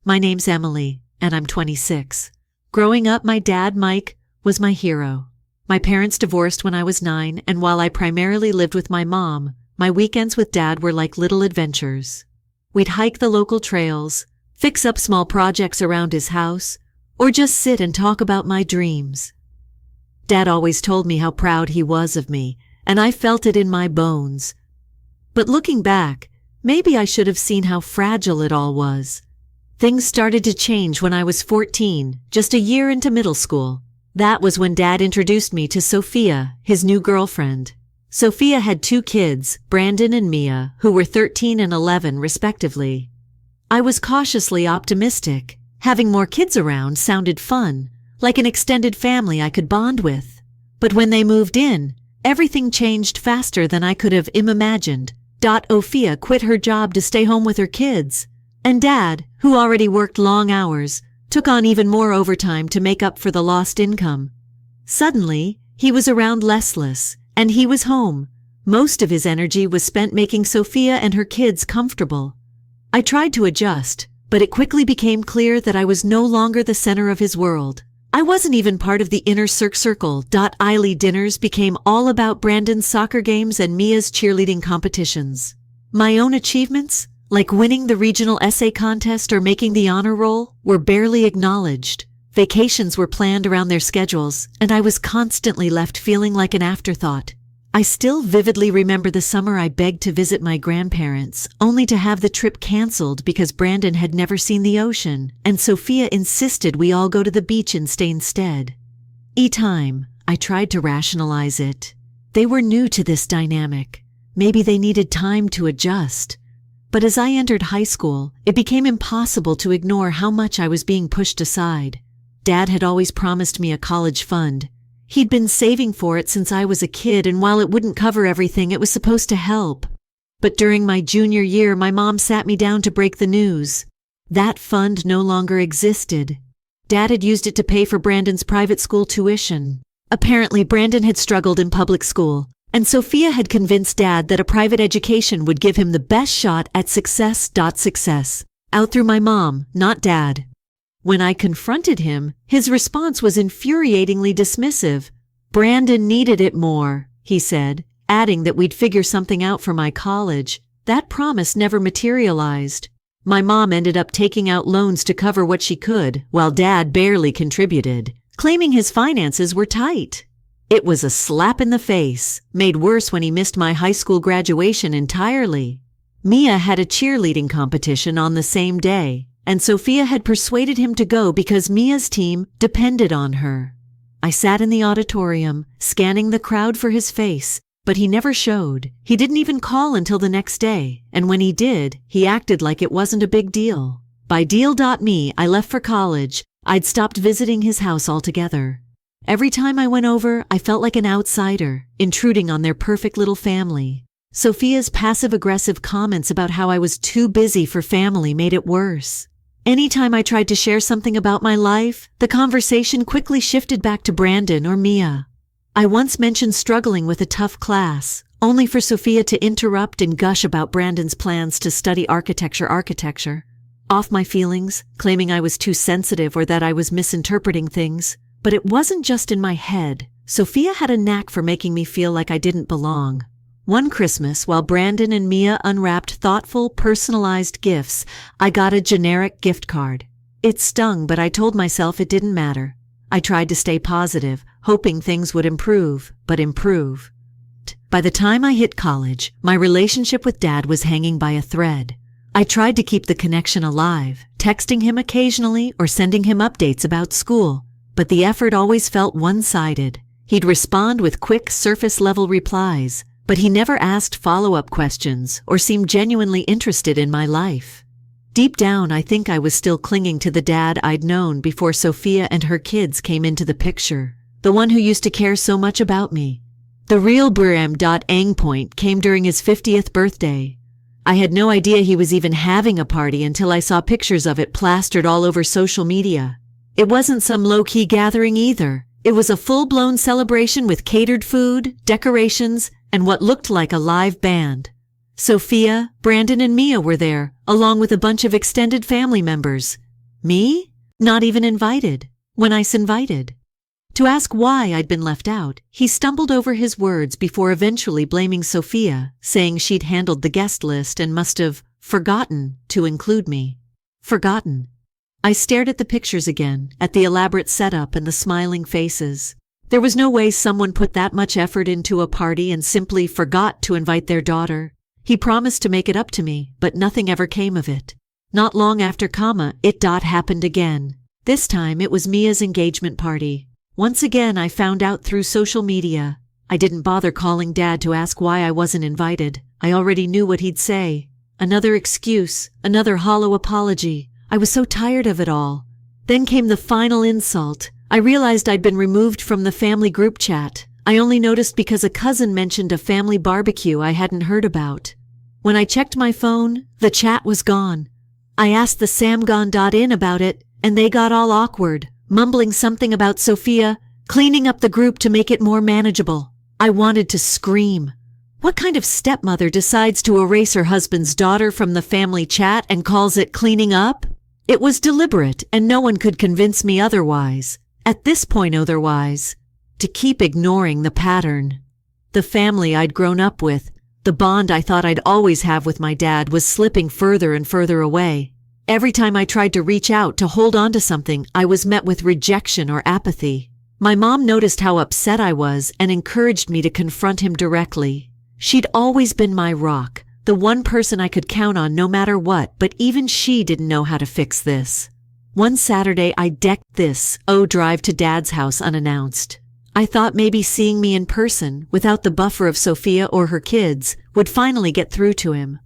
My name's Emily, and I'm 26. Growing up, my dad, Mike, was my hero. My parents divorced when I was 9, and while I primarily lived with my mom, my weekends with Dad were like little adventures. We'd hike the local trails, fix up small projects around his house, or just sit and talk about my dreams. Dad always told me how proud he was of me, and I felt it in my bones. But looking back, maybe I should have seen how fragile it all was. Things started to change when I was 14, just a year into middle school. That was when Dad introduced me to Sophia, his new girlfriend. Sophia had 2 kids, Brandon and Mia, who were 13 and 11 respectively. I was cautiously optimistic. Having more kids around sounded fun, like an extended family I could bond with. But when they moved in, everything changed faster than I could have imagined. Sophia quit her job to stay home with her kids, and Dad, who already worked long hours, took on even more overtime to make up for the lost income. Suddenly, he was around restless, and he was home. Most of his energy was spent making Sophia and her kids comfortable. I tried to adjust, but it quickly became clear that I was no longer the center of his world. I wasn't even part of the inner circle. Eily dinners became all about Brandon's soccer games and Mia's cheerleading competitions. My own achievements, like winning the regional essay contest or making the honor roll, were barely acknowledged. Vacations were planned around their schedules, and I was constantly left feeling like an afterthought. I still vividly remember the summer I begged to visit my grandparents, only to have the trip canceled because Brandon had never seen the ocean, and Sophia insisted we all go to the beach and stay instead. Each time, I tried to rationalize it. They were new to this dynamic. Maybe they needed time to adjust. But as I entered high school, it became impossible to ignore how much I was being pushed aside. Dad had always promised me a college fund. He'd been saving for it since I was a kid, and while it wouldn't cover everything, it was supposed to help. But during my junior year, my mom sat me down to break the news. That fund no longer existed. Dad had used it to pay for Brandon's private school tuition. Apparently, Brandon had struggled in public school, and Sophia had convinced Dad that a private education would give him the best shot at success. Out through my mom, not Dad. When I confronted him, his response was infuriatingly dismissive. Brandon needed it more, he said, adding that we'd figure something out for my college. That promise never materialized. My mom ended up taking out loans to cover what she could, while Dad barely contributed, claiming his finances were tight. It was a slap in the face, made worse when he missed my high school graduation entirely. Mia had a cheerleading competition on the same day, and Sophia had persuaded him to go because Mia's team depended on her. I sat in the auditorium, scanning the crowd for his face, but he never showed. He didn't even call until the next day, and when he did, he acted like it wasn't a big deal. By deal.me, I left for college. I'd stopped visiting his house altogether. Every time I went over, I felt like an outsider, intruding on their perfect little family. Sophia's passive-aggressive comments about how I was too busy for family made it worse. Anytime I tried to share something about my life, the conversation quickly shifted back to Brandon or Mia. I once mentioned struggling with a tough class, only for Sophia to interrupt and gush about Brandon's plans to study architecture. Off my feelings, claiming I was too sensitive or that I was misinterpreting things. But it wasn't just in my head. Sophia had a knack for making me feel like I didn't belong. One Christmas, while Brandon and Mia unwrapped thoughtful, personalized gifts, I got a generic gift card. It stung, but I told myself it didn't matter. I tried to stay positive, hoping things would improve, but improve. By the time I hit college, my relationship with Dad was hanging by a thread. I tried to keep the connection alive, texting him occasionally or sending him updates about school, but the effort always felt one-sided. He'd respond with quick, surface-level replies, but he never asked follow-up questions or seemed genuinely interested in my life. Deep down, I think I was still clinging to the Dad I'd known before Sophia and her kids came into the picture, the one who used to care so much about me. The real Ang point came during his 50th birthday. I had no idea he was even having a party until I saw pictures of it plastered all over social media. It wasn't some low-key gathering either. It was a full-blown celebration with catered food, decorations, and what looked like a live band. Sophia, Brandon, and Mia were there, along with a bunch of extended family members. Me? Not even invited. When I invited. To ask why I'd been left out, he stumbled over his words before eventually blaming Sophia, saying she'd handled the guest list and must have forgotten to include me. Forgotten. I stared at the pictures again, at the elaborate setup and the smiling faces. There was no way someone put that much effort into a party and simply forgot to invite their daughter. He promised to make it up to me, but nothing ever came of it. Not long after it happened again. This time it was Mia's engagement party. Once again I found out through social media. I didn't bother calling Dad to ask why I wasn't invited. I already knew what he'd say. Another excuse, another hollow apology. I was so tired of it all. Then came the final insult. I realized I'd been removed from the family group chat. I only noticed because a cousin mentioned a family barbecue I hadn't heard about. When I checked my phone, the chat was gone. I asked the samgon.in about it, and they got all awkward, mumbling something about Sophia cleaning up the group to make it more manageable. I wanted to scream. What kind of stepmother decides to erase her husband's daughter from the family chat and calls it cleaning up? It was deliberate, and no one could convince me otherwise. At this point otherwise. To keep ignoring the pattern. The family I'd grown up with, the bond I thought I'd always have with my dad, was slipping further and further away. Every time I tried to reach out to hold on to something, I was met with rejection or apathy. My mom noticed how upset I was and encouraged me to confront him directly. She'd always been my rock, the one person I could count on no matter what, but even she didn't know how to fix this. One Saturday I decked this drive to Dad's house unannounced. I thought maybe seeing me in person, without the buffer of Sophia or her kids, would finally get through to him.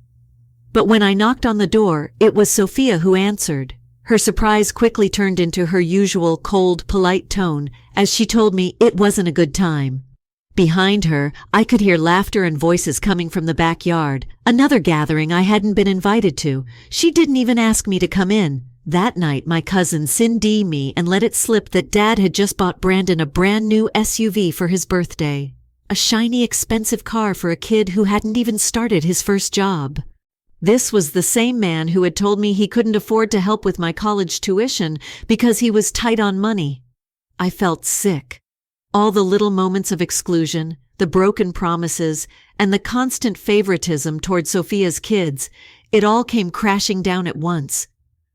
But when I knocked on the door, it was Sophia who answered. Her surprise quickly turned into her usual cold, polite tone as she told me it wasn't a good time. Behind her, I could hear laughter and voices coming from the backyard, another gathering I hadn't been invited to. She didn't even ask me to come in. That night, my cousin Cindy me and let it slip that Dad had just bought Brandon a brand new SUV for his birthday. A shiny, expensive car for a kid who hadn't even started his first job. This was the same man who had told me he couldn't afford to help with my college tuition because he was tight on money. I felt sick. All the little moments of exclusion, the broken promises, and the constant favoritism toward Sophia's kids, it all came crashing down at once.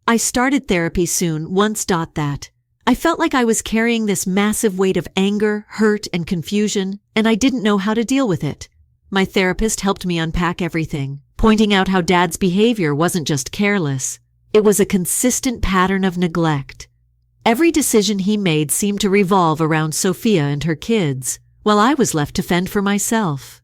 I started therapy soon, that. I felt like I was carrying this massive weight of anger, hurt, and confusion, and I didn't know how to deal with it. My therapist helped me unpack everything, pointing out how Dad's behavior wasn't just careless. It was a consistent pattern of neglect. Every decision he made seemed to revolve around Sophia and her kids, while I was left to fend for myself.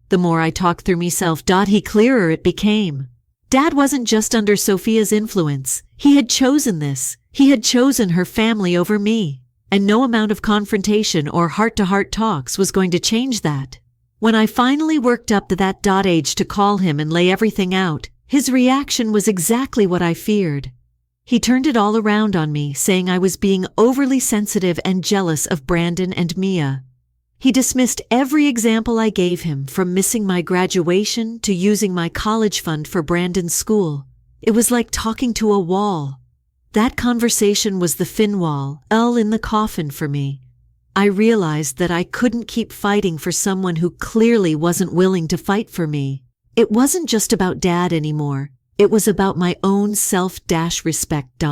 The more I talked through myself, the clearer it became. Dad wasn't just under Sophia's influence. He had chosen this. He had chosen her family over me. And no amount of confrontation or heart-to-heart talks was going to change that. When I finally worked up to that age to call him and lay everything out, his reaction was exactly what I feared. He turned it all around on me, saying I was being overly sensitive and jealous of Brandon and Mia. He dismissed every example I gave him, from missing my graduation to using my college fund for Brandon's school. It was like talking to a wall. That conversation was the fin wall, in the coffin for me. I realized that I couldn't keep fighting for someone who clearly wasn't willing to fight for me. It wasn't just about Dad anymore. It was about my own self-respect.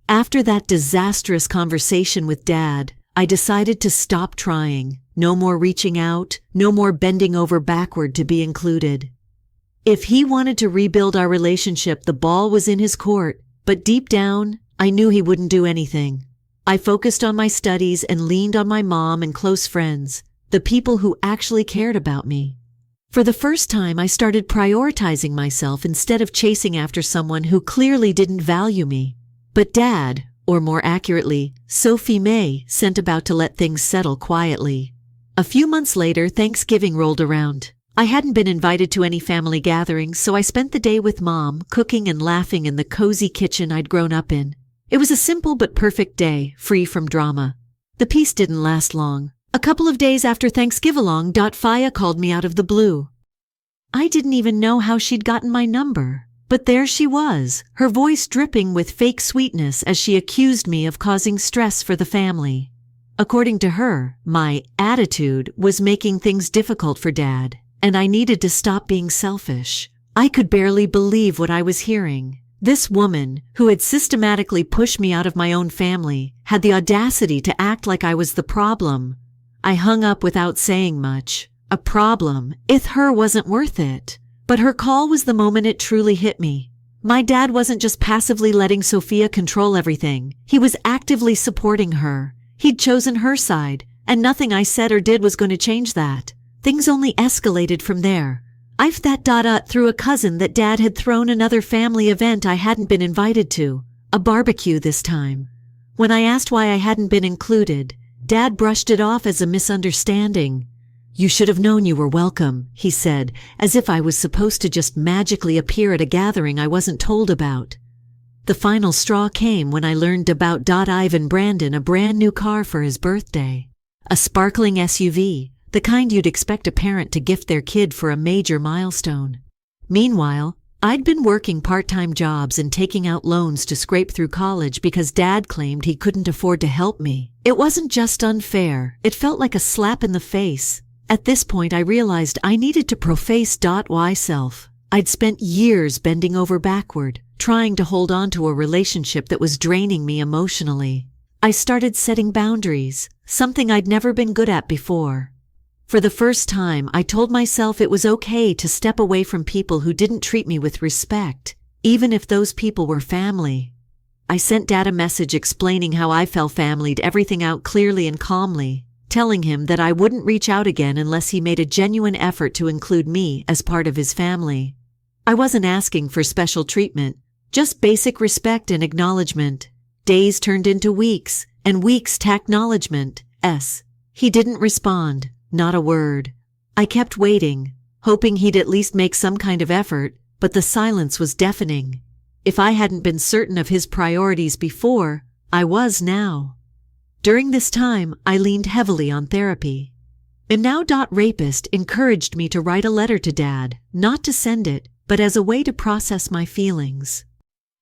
After that disastrous conversation with Dad, I decided to stop trying. No more reaching out, no more bending over backward to be included. If he wanted to rebuild our relationship, the ball was in his court, but deep down, I knew he wouldn't do anything. I focused on my studies and leaned on my mom and close friends, the people who actually cared about me. For the first time, I started prioritizing myself instead of chasing after someone who clearly didn't value me. But Dad, or more accurately, Sophie May, sent about to let things settle quietly. A few months later, Thanksgiving rolled around. I hadn't been invited to any family gatherings, so I spent the day with Mom, cooking and laughing in the cozy kitchen I'd grown up in. It was a simple but perfect day, free from drama. The peace didn't last long. A couple of days after Thanksgiving, Faya called me out of the blue. I didn't even know how she'd gotten my number. But there she was, her voice dripping with fake sweetness as she accused me of causing stress for the family. According to her, my attitude was making things difficult for Dad, and I needed to stop being selfish. I could barely believe what I was hearing. This woman, who had systematically pushed me out of my own family, had the audacity to act like I was the problem. I hung up without saying much. A problem? Her wasn't worth it. But her call was the moment it truly hit me. My dad wasn't just passively letting Sophia control everything. He was actively supporting her. He'd chosen her side, and nothing I said or did was going to change that. Things only escalated from there. I've that through a cousin that Dad had thrown another family event I hadn't been invited to, a barbecue this time. When I asked why I hadn't been included, Dad brushed it off as a misunderstanding. "You should have known you were welcome," he said, as if I was supposed to just magically appear at a gathering I wasn't told about. The final straw came when I learned about Ivan Brandon a brand new car for his birthday. A sparkling SUV, the kind you'd expect a parent to gift their kid for a major milestone. Meanwhile, I'd been working part-time jobs and taking out loans to scrape through college because Dad claimed he couldn't afford to help me. It wasn't just unfair, it felt like a slap in the face. At this point I realized I needed to preface myself. I'd spent years bending over backward, trying to hold on to a relationship that was draining me emotionally. I started setting boundaries, something I'd never been good at before. For the first time, I told myself it was okay to step away from people who didn't treat me with respect, even if those people were family. I sent Dad a message explaining how I family'd everything out clearly and calmly, telling him that I wouldn't reach out again unless he made a genuine effort to include me as part of his family. I wasn't asking for special treatment, just basic respect and acknowledgement. Days turned into weeks, and weeks to acknowledgement. He didn't respond. Not a word. I kept waiting, hoping he'd at least make some kind of effort, but the silence was deafening. If I hadn't been certain of his priorities before, I was now. During this time, I leaned heavily on therapy. And now Rapist encouraged me to write a letter to Dad, not to send it, but as a way to process my feelings.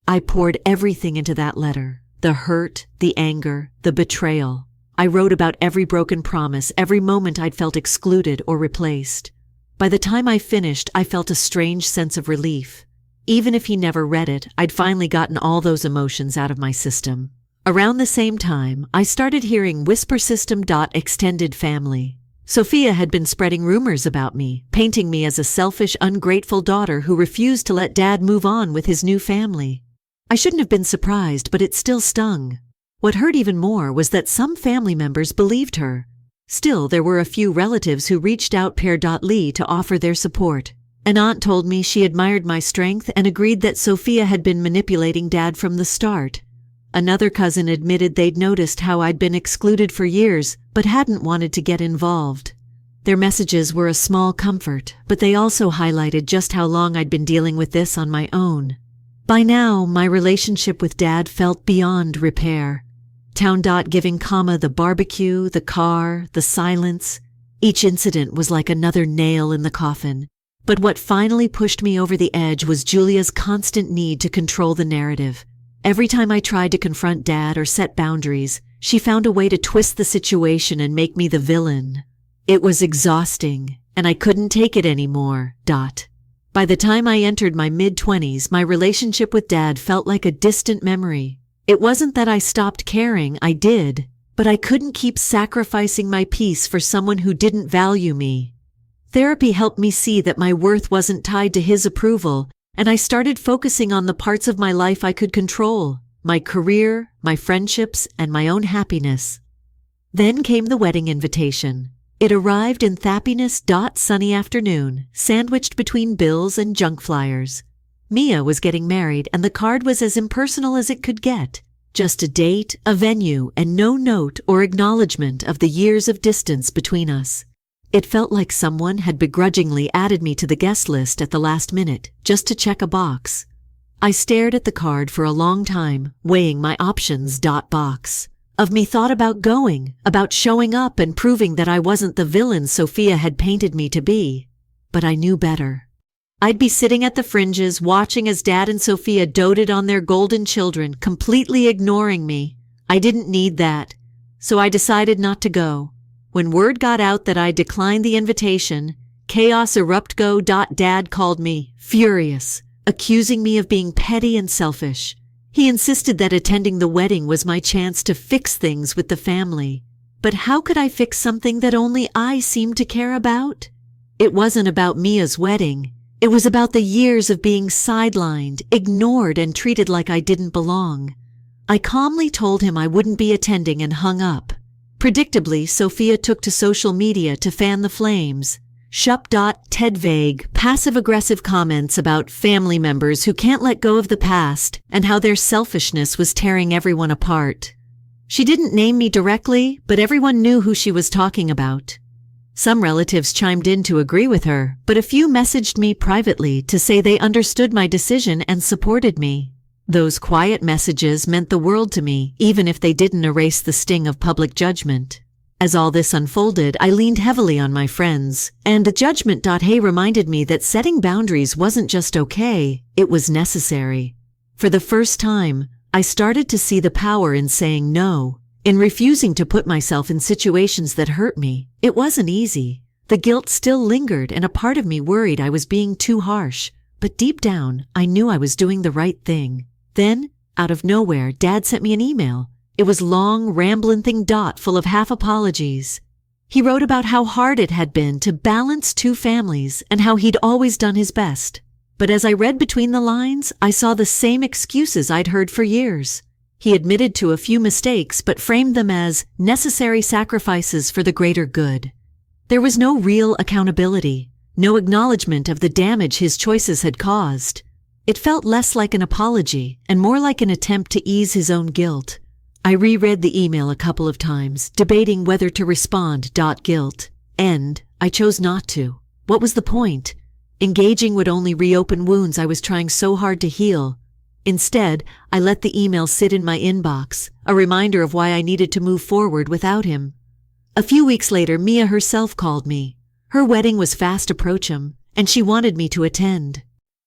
I poured everything into that letter, the hurt, the anger, the betrayal. I wrote about every broken promise, every moment I'd felt excluded or replaced. By the time I finished, I felt a strange sense of relief. Even if he never read it, I'd finally gotten all those emotions out of my system. Around the same time, I started hearing Whisper System. Extended family. Sophia had been spreading rumors about me, painting me as a selfish, ungrateful daughter who refused to let Dad move on with his new family. I shouldn't have been surprised, but it still stung. What hurt even more was that some family members believed her. Still, there were a few relatives who reached out to offer their support. An aunt told me she admired my strength and agreed that Sophia had been manipulating Dad from the start. Another cousin admitted they'd noticed how I'd been excluded for years, but hadn't wanted to get involved. Their messages were a small comfort, but they also highlighted just how long I'd been dealing with this on my own. By now, my relationship with Dad felt beyond repair. Giving the barbecue, the car, the silence. Each incident was like another nail in the coffin. But what finally pushed me over the edge was Julia's constant need to control the narrative. Every time I tried to confront Dad or set boundaries, she found a way to twist the situation and make me the villain. It was exhausting, and I couldn't take it anymore. By the time I entered my mid-20s, my relationship with Dad felt like a distant memory. It wasn't that I stopped caring, I did, but I couldn't keep sacrificing my peace for someone who didn't value me. Therapy helped me see that my worth wasn't tied to his approval, and I started focusing on the parts of my life I could control, my career, my friendships, and my own happiness. Then came the wedding invitation. It arrived in Thappiness. Sunny afternoon, sandwiched between bills and junk flyers. Mia was getting married, and the card was as impersonal as it could get. Just a date, a venue, and no note or acknowledgement of the years of distance between us. It felt like someone had begrudgingly added me to the guest list at the last minute, just to check a box. I stared at the card for a long time, weighing my options. Box of me thought about going, about showing up and proving that I wasn't the villain Sophia had painted me to be. But I knew better. I'd be sitting at the fringes watching as Dad and Sophia doted on their golden children, completely ignoring me. I didn't need that, so I decided not to go. When word got out that I declined the invitation, chaos erupted. Dad called me, furious, accusing me of being petty and selfish. He insisted that attending the wedding was my chance to fix things with the family. But how could I fix something that only I seemed to care about? It wasn't about Mia's wedding. It was about the years of being sidelined, ignored, and treated like I didn't belong. I calmly told him I wouldn't be attending and hung up. Predictably, Sophia took to social media to fan the flames. Ted vague, passive-aggressive comments about family members who can't let go of the past and how their selfishness was tearing everyone apart. She didn't name me directly, but everyone knew who she was talking about. Some relatives chimed in to agree with her, but a few messaged me privately to say they understood my decision and supported me. Those quiet messages meant the world to me, even if they didn't erase the sting of public judgment. As all this unfolded, I leaned heavily on my friends, and the judgment. Hey reminded me that setting boundaries wasn't just okay, it was necessary. For the first time, I started to see the power in saying no, in refusing to put myself in situations that hurt me. It wasn't easy. The guilt still lingered, and a part of me worried I was being too harsh, but deep down, I knew I was doing the right thing. Then, out of nowhere, Dad sent me an email. It was long, rambling thing. Full of half apologies. He wrote about how hard it had been to balance two families and how he'd always done his best. But as I read between the lines, I saw the same excuses I'd heard for years. He admitted to a few mistakes but framed them as necessary sacrifices for the greater good. There was no real accountability, no acknowledgement of the damage his choices had caused. It felt less like an apology and more like an attempt to ease his own guilt. I reread the email a couple of times, debating whether to respond. Guilt. I chose not to. What was the point? Engaging would only reopen wounds I was trying so hard to heal. Instead, I let the email sit in my inbox, a reminder of why I needed to move forward without him. A few weeks later, Mia herself called me. Her wedding was fast approaching, and she wanted me to attend.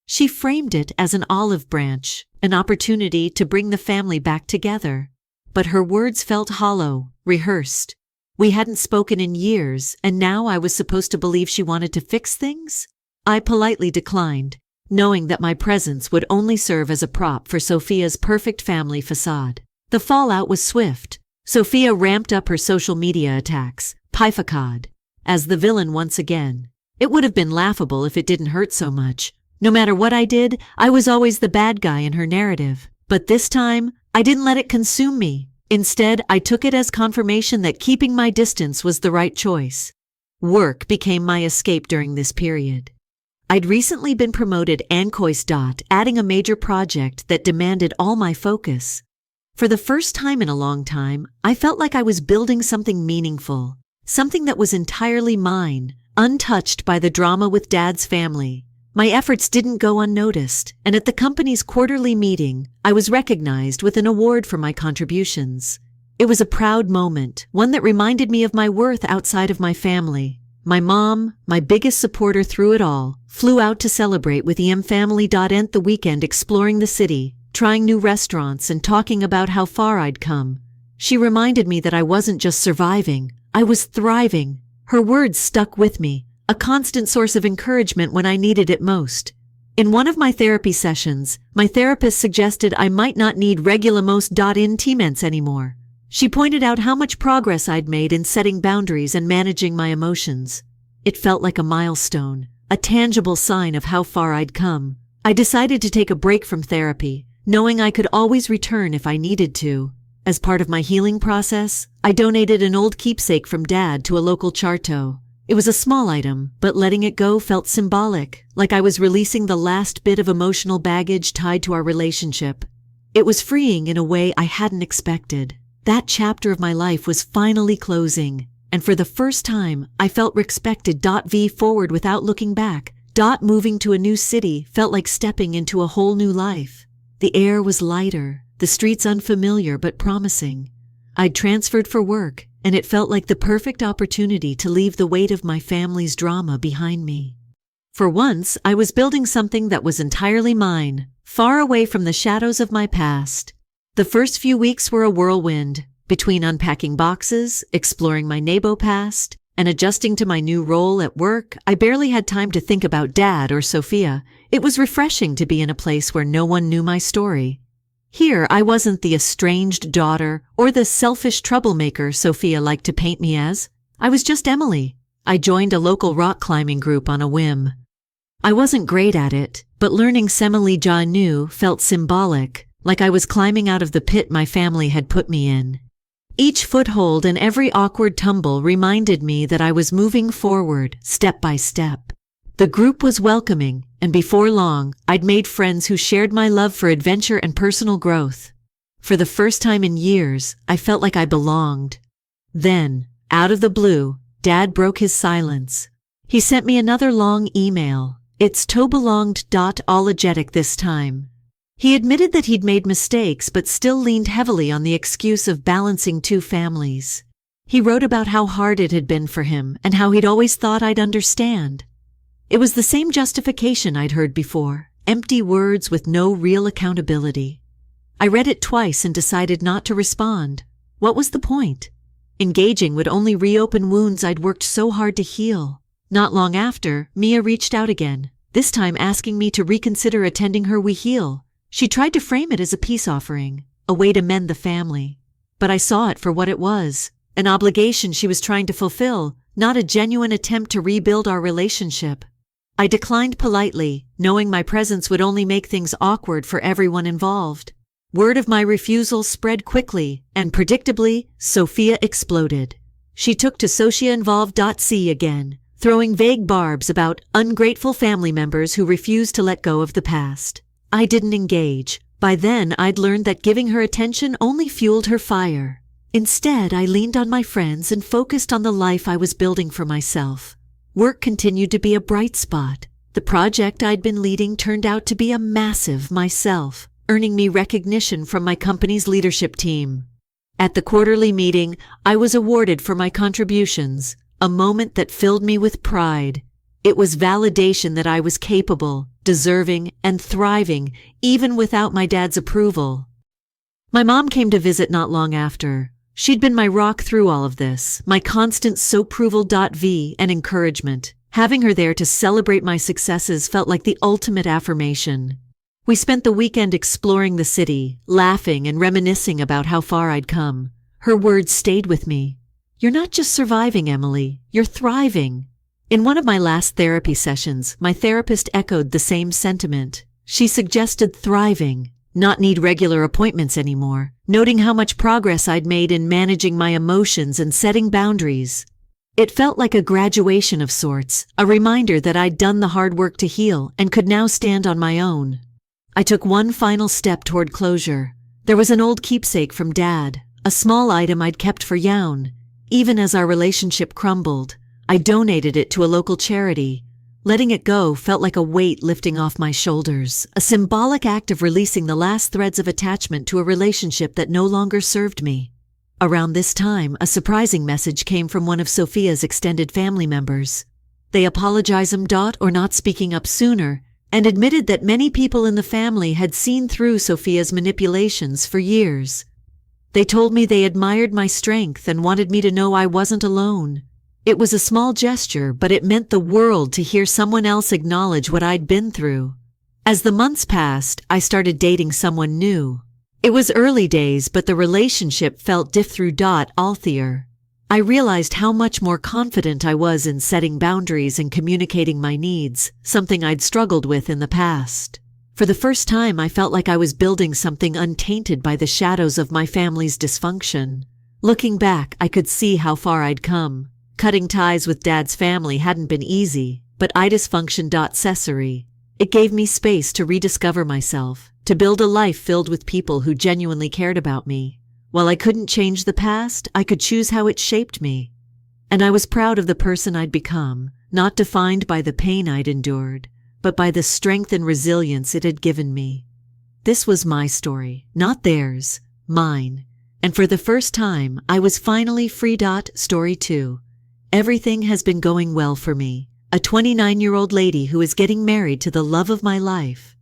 She framed it as an olive branch, an opportunity to bring the family back together. But her words felt hollow, rehearsed. We hadn't spoken in years, and now I was supposed to believe she wanted to fix things? I politely declined, knowing that my presence would only serve as a prop for Sophia's perfect family facade. The fallout was swift. Sophia ramped up her social media attacks, Pifacod, as the villain once again. It would have been laughable if it didn't hurt so much. No matter what I did, I was always the bad guy in her narrative. But this time, I didn't let it consume me. Instead, I took it as confirmation that keeping my distance was the right choice. Work became my escape during this period. I'd recently been promoted adding a major project that demanded all my focus. For the first time in a long time, I felt like I was building something meaningful, something that was entirely mine, untouched by the drama with Dad's family. My efforts didn't go unnoticed, and at the company's quarterly meeting, I was recognized with an award for my contributions. It was a proud moment, one that reminded me of my worth outside of my family. My mom, my biggest supporter through it all, flew out to celebrate with family. The weekend exploring the city, trying new restaurants and talking about how far I'd come. She reminded me that I wasn't just surviving, I was thriving. Her words stuck with me, a constant source of encouragement when I needed it most. In one of my therapy sessions, my therapist suggested I might not need regular teammates anymore. She pointed out how much progress I'd made in setting boundaries and managing my emotions. It felt like a milestone, a tangible sign of how far I'd come. I decided to take a break from therapy, knowing I could always return if I needed to. As part of my healing process, I donated an old keepsake from Dad to a local charto. It was a small item, but letting it go felt symbolic, like I was releasing the last bit of emotional baggage tied to our relationship. It was freeing in a way I hadn't expected. That chapter of my life was finally closing, and for the first time, I felt respected. Forward without looking back. Moving to a new city felt like stepping into a whole new life. The air was lighter, the streets unfamiliar but promising. I'd transferred for work, and it felt like the perfect opportunity to leave the weight of my family's drama behind me. For once, I was building something that was entirely mine, far away from the shadows of my past. The first few weeks were a whirlwind, between unpacking boxes, exploring my Nabo past, and adjusting to my new role at work. I barely had time to think about Dad or Sophia. It was refreshing to be in a place where no one knew my story. Here, I wasn't the estranged daughter or the selfish troublemaker Sophia liked to paint me as. I was just Emily. I joined a local rock climbing group on a whim. I wasn't great at it, but learning Semeli Janu felt symbolic, like I was climbing out of the pit my family had put me in. Each foothold and every awkward tumble reminded me that I was moving forward, step by step. The group was welcoming, and before long, I'd made friends who shared my love for adventure and personal growth. For the first time in years, I felt like I belonged. Then, out of the blue, Dad broke his silence. He sent me another long email. It's to-belonged.ologetic this time. He admitted that he'd made mistakes but still leaned heavily on the excuse of balancing two families. He wrote about how hard it had been for him and how he'd always thought I'd understand. It was the same justification I'd heard before, empty words with no real accountability. I read it twice and decided not to respond. What was the point? Engaging would only reopen wounds I'd worked so hard to heal. Not long after, Mia reached out again, this time asking me to reconsider attending her We Heal. She tried to frame it as a peace offering, a way to mend the family. But I saw it for what it was, an obligation she was trying to fulfill, not a genuine attempt to rebuild our relationship. I declined politely, knowing my presence would only make things awkward for everyone involved. Word of my refusal spread quickly, and predictably, Sophia exploded. She took to sociainvolved.c again, throwing vague barbs about ungrateful family members who refused to let go of the past. I didn't engage. By then, I'd learned that giving her attention only fueled her fire. Instead, I leaned on my friends and focused on the life I was building for myself. Work continued to be a bright spot. The project I'd been leading turned out to be a massive myself, earning me recognition from my company's leadership team. At the quarterly meeting, I was awarded for my contributions, a moment that filled me with pride. It was validation that I was capable, deserving, and thriving, even without my dad's approval. My mom came to visit not long after. She'd been my rock through all of this, my constant soapproval.v and encouragement. Having her there to celebrate my successes felt like the ultimate affirmation. We spent the weekend exploring the city, laughing and reminiscing about how far I'd come. Her words stayed with me. You're not just surviving, Emily, you're thriving. In one of my last therapy sessions, my therapist echoed the same sentiment. She suggested thriving, not need regular appointments anymore, noting how much progress I'd made in managing my emotions and setting boundaries. It felt like a graduation of sorts, a reminder that I'd done the hard work to heal and could now stand on my own. I took one final step toward closure. There was an old keepsake from Dad, a small item I'd kept for Yaun. Even as our relationship crumbled, I donated it to a local charity. Letting it go felt like a weight lifting off my shoulders, a symbolic act of releasing the last threads of attachment to a relationship that no longer served me. Around this time, a surprising message came from one of Sophia's extended family members. They apologized for not speaking up sooner and admitted that many people in the family had seen through Sophia's manipulations for years. They told me they admired my strength and wanted me to know I wasn't alone. It was a small gesture, but it meant the world to hear someone else acknowledge what I'd been through. As the months passed, I started dating someone new. It was early days, but the relationship felt healthier. I realized how much more confident I was in setting boundaries and communicating my needs, something I'd struggled with in the past. For the first time, I felt like I was building something untainted by the shadows of my family's dysfunction. Looking back, I could see how far I'd come. Cutting ties with Dad's family hadn't been easy, but idysfunction.cessory. It gave me space to rediscover myself, to build a life filled with people who genuinely cared about me. While I couldn't change the past, I could choose how it shaped me. And I was proud of the person I'd become, not defined by the pain I'd endured, but by the strength and resilience it had given me. This was my story, not theirs, mine. And for the first time, I was finally free. Story 2. Everything has been going well for me. a 29-year-old lady who is getting married to the love of my life.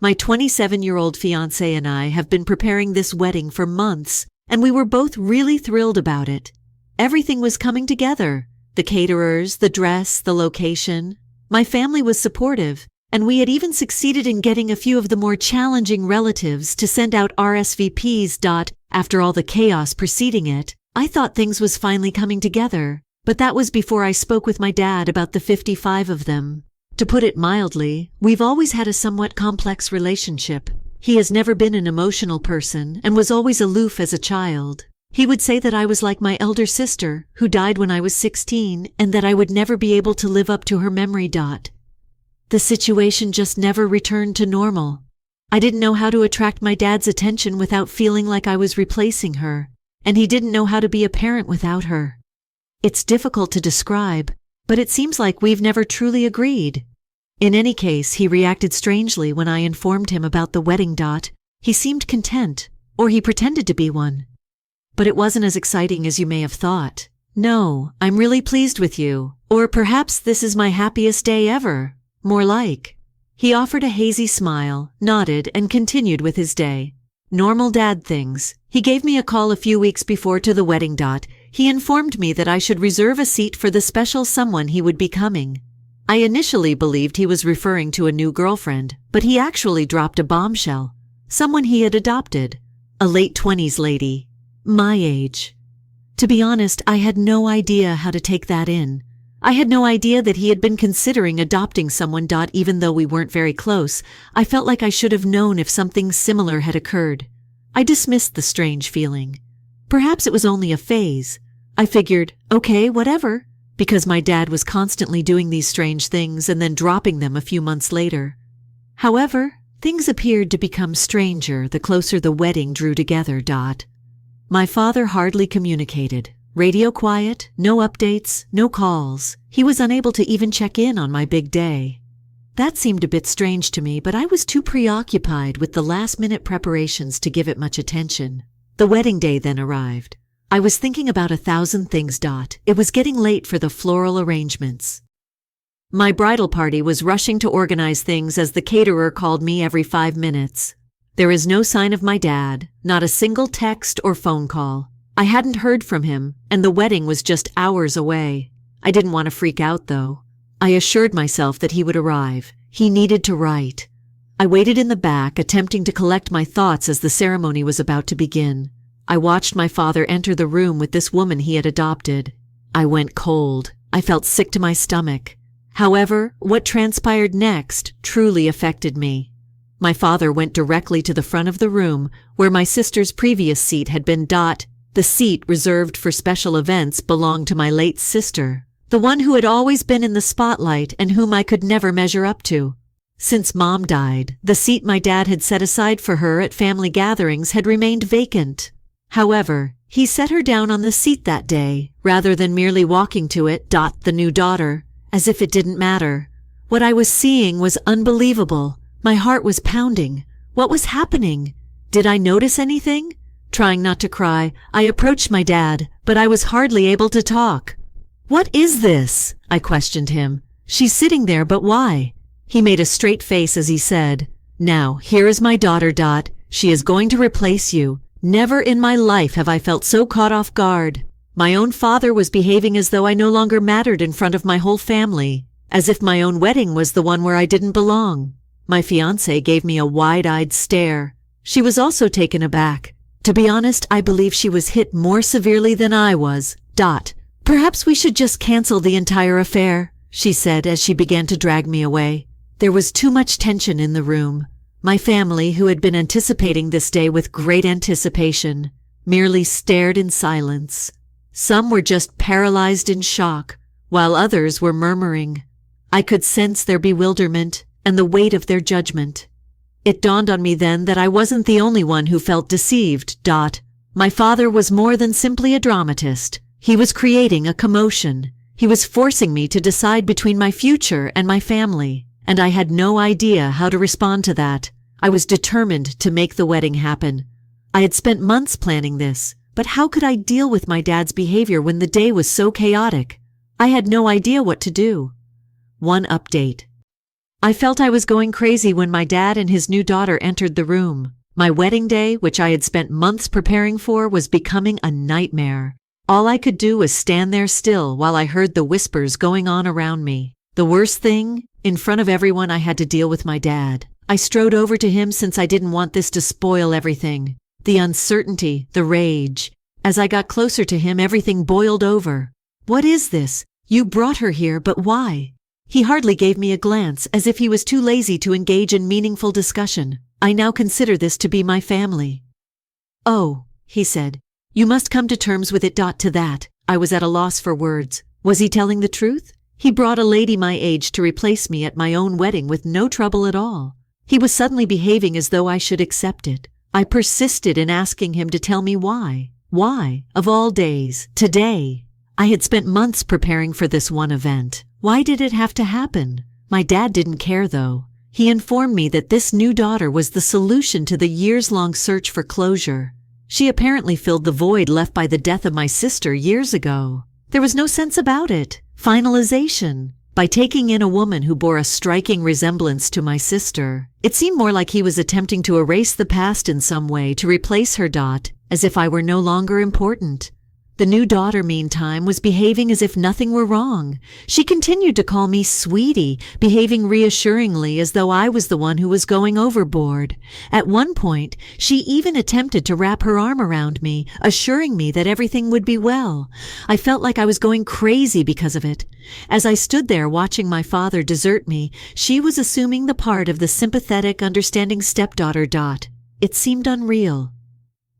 My 27-year-old fiancé and I have been preparing this wedding for months, and we were both really thrilled about it. Everything was coming together. The caterers, the dress, the location. My family was supportive, and we had even succeeded in getting a few of the more challenging relatives to send out RSVPs. After all the chaos preceding it, I thought things was finally coming together, but that was before I spoke with my dad about the 55 of them. To put it mildly, we've always had a somewhat complex relationship. He has never been an emotional person and was always aloof as a child. He would say that I was like my elder sister, who died when I was 16, and that I would never be able to live up to her memory. The situation just never returned to normal. I didn't know how to attract my dad's attention without feeling like I was replacing her, and he didn't know how to be a parent without her. It's difficult to describe, but it seems like we've never truly agreed. In any case, he reacted strangely when I informed him about the wedding. He seemed content, or he pretended to be one. But it wasn't as exciting as you may have thought. No, I'm really pleased with you, or perhaps this is my happiest day ever. More like. He offered a hazy smile, nodded, and continued with his day. Normal dad things. He gave me a call a few weeks before to the wedding. He informed me that I should reserve a seat for the special someone he would be coming. I initially believed he was referring to a new girlfriend, but he actually dropped a bombshell. Someone he had adopted. A late 20s lady. My age. To be honest, I had no idea how to take that in. I had no idea that he had been considering adopting someone. Even though we weren't very close, I felt like I should have known if something similar had occurred. I dismissed the strange feeling. Perhaps it was only a phase. I figured, okay, whatever, because my dad was constantly doing these strange things and then dropping them a few months later. However, things appeared to become stranger the closer the wedding drew together. My father hardly communicated. Radio quiet, no updates, no calls. He was unable to even check in on my big day. That seemed a bit strange to me, but I was too preoccupied with the last-minute preparations to give it much attention. The wedding day then arrived. I was thinking about 1,000 things. It was getting late for the floral arrangements. My bridal party was rushing to organize things as the caterer called me every 5 minutes. There is no sign of my dad, not a single text or phone call. I hadn't heard from him, and the wedding was just hours away. I didn't want to freak out, though. I assured myself that he would arrive. He needed to write. I waited in the back, attempting to collect my thoughts as the ceremony was about to begin. I watched my father enter the room with this woman he had adopted. I went cold. I felt sick to my stomach. However, what transpired next truly affected me. My father went directly to the front of the room, where my sister's previous seat had been. The seat reserved for special events belonged to my late sister, the one who had always been in the spotlight and whom I could never measure up to. Since Mom died, the seat my dad had set aside for her at family gatherings had remained vacant. However, he set her down on the seat that day, rather than merely walking to it. The new daughter, as if it didn't matter. What I was seeing was unbelievable. My heart was pounding. What was happening? Did I notice anything? Trying not to cry, I approached my dad, but I was hardly able to talk. "What is this?" I questioned him. "She's sitting there, but why?" He made a straight face as he said, "Now, here is my daughter. She is going to replace you. Never in my life have I felt so caught off guard. My own father was behaving as though I no longer mattered in front of my whole family, as if my own wedding was the one where I didn't belong." My fiancé gave me a wide-eyed stare. She was also taken aback. To be honest, I believe she was hit more severely than I was. "Perhaps we should just cancel the entire affair," she said as she began to drag me away. There was too much tension in the room. My family, who had been anticipating this day with great anticipation, merely stared in silence. Some were just paralyzed in shock, while others were murmuring. I could sense their bewilderment and the weight of their judgment. It dawned on me then that I wasn't the only one who felt deceived. My father was more than simply a dramatist. He was creating a commotion. He was forcing me to decide between my future and my family, and I had no idea how to respond to that. I was determined to make the wedding happen. I had spent months planning this, but how could I deal with my dad's behavior when the day was so chaotic? I had no idea what to do. One update. I felt I was going crazy when my dad and his new daughter entered the room. My wedding day, which I had spent months preparing for, was becoming a nightmare. All I could do was stand there still while I heard the whispers going on around me. The worst thing, in front of everyone I had to deal with my dad. I strode over to him since I didn't want this to spoil everything. The uncertainty, the rage. As I got closer to him, everything boiled over. What is this? You brought her here, but why? He hardly gave me a glance, as if he was too lazy to engage in meaningful discussion. I now consider this to be my family. Oh, he said. You must come to terms with it. To that, I was at a loss for words. Was he telling the truth? He brought a lady my age to replace me at my own wedding with no trouble at all. He was suddenly behaving as though I should accept it. I persisted in asking him to tell me why. Why, of all days, today? I had spent months preparing for this one event. Why did it have to happen? My dad didn't care, though. He informed me that this new daughter was the solution to the years-long search for closure. She apparently filled the void left by the death of my sister years ago. There was no sense about it. Finalization. By taking in a woman who bore a striking resemblance to my sister, it seemed more like he was attempting to erase the past in some way to replace her. As if I were no longer important. The new daughter, meantime, was behaving as if nothing were wrong. She continued to call me sweetie, behaving reassuringly as though I was the one who was going overboard. At one point, she even attempted to wrap her arm around me, assuring me that everything would be well. I felt like I was going crazy because of it. As I stood there watching my father desert me, she was assuming the part of the sympathetic, understanding stepdaughter. It seemed unreal.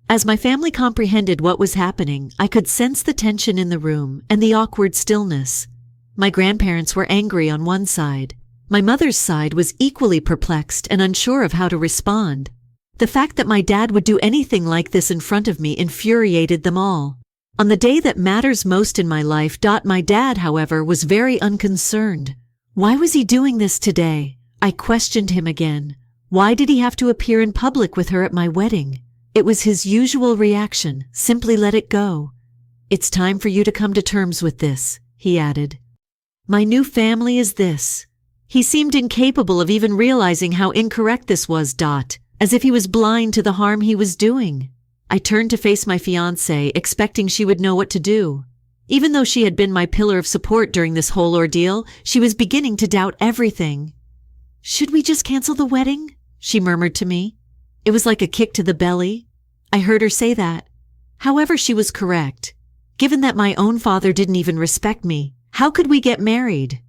As my family comprehended what was happening, I could sense the tension in the room and the awkward stillness. My grandparents were angry on one side. My mother's side was equally perplexed and unsure of how to respond. The fact that my dad would do anything like this in front of me infuriated them all. On the day that matters most in my life, my dad, however, was very unconcerned. Why was he doing this today? I questioned him again. Why did he have to appear in public with her at my wedding? It was his usual reaction, simply let it go. It's time for you to come to terms with this, he added. My new family is this. He seemed incapable of even realizing how incorrect this was. As if he was blind to the harm he was doing. I turned to face my fiancée, expecting she would know what to do. Even though she had been my pillar of support during this whole ordeal, she was beginning to doubt everything. Should we just cancel the wedding? She murmured to me. It was like a kick to the belly. I heard her say that. However, she was correct. Given that my own father didn't even respect me, how could we get married?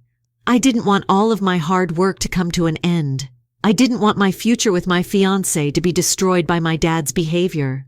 I didn't want all of my hard work to come to an end. I didn't want my future with my fiancé to be destroyed by my dad's behavior.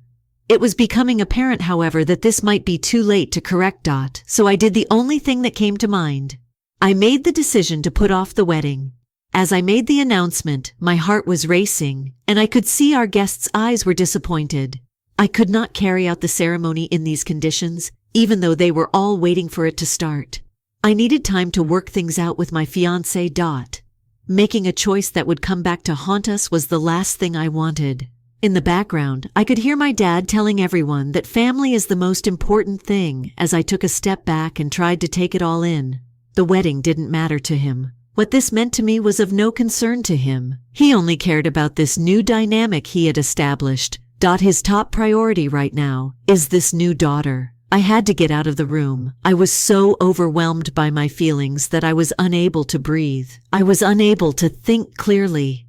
It was becoming apparent, however, that this might be too late to correct. So I did the only thing that came to mind. I made the decision to put off the wedding. As I made the announcement, my heart was racing, and I could see our guests' eyes were disappointed. I could not carry out the ceremony in these conditions, even though they were all waiting for it to start. I needed time to work things out with my fiancé. Making a choice that would come back to haunt us was the last thing I wanted. In the background, I could hear my dad telling everyone that family is the most important thing as I took a step back and tried to take it all in. The wedding didn't matter to him. What this meant to me was of no concern to him. He only cared about this new dynamic he had established. His top priority right now is this new daughter. I had to get out of the room. I was so overwhelmed by my feelings that I was unable to breathe. I was unable to think clearly.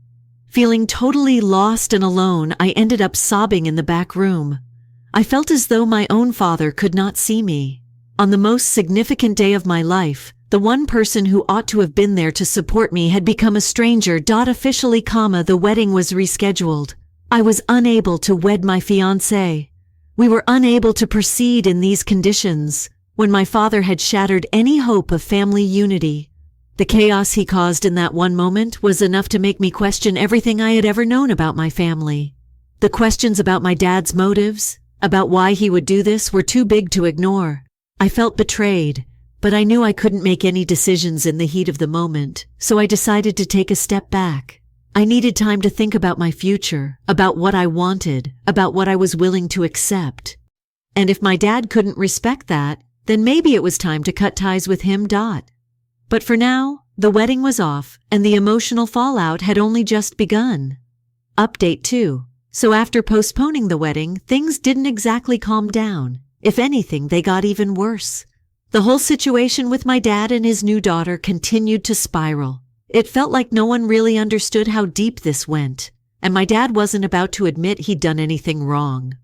Feeling totally lost and alone, I ended up sobbing in the back room. I felt as though my own father could not see me. On the most significant day of my life, the one person who ought to have been there to support me had become a stranger. Officially, the wedding was rescheduled. I was unable to wed my fiancé. We were unable to proceed in these conditions when my father had shattered any hope of family unity. The chaos he caused in that one moment was enough to make me question everything I had ever known about my family. The questions about my dad's motives, about why he would do this, were too big to ignore. I felt betrayed. But I knew I couldn't make any decisions in the heat of the moment, so I decided to take a step back. I needed time to think about my future, about what I wanted, about what I was willing to accept. And if my dad couldn't respect that, then maybe it was time to cut ties with him. But for now, The wedding was off, and the emotional fallout had only just begun. Update 2. So after postponing the wedding, things didn't exactly calm down. If anything, they got even worse. The whole situation with my dad and his new daughter continued to spiral. It felt like no one really understood how deep this went, and my dad wasn't about to admit he'd done anything wrong.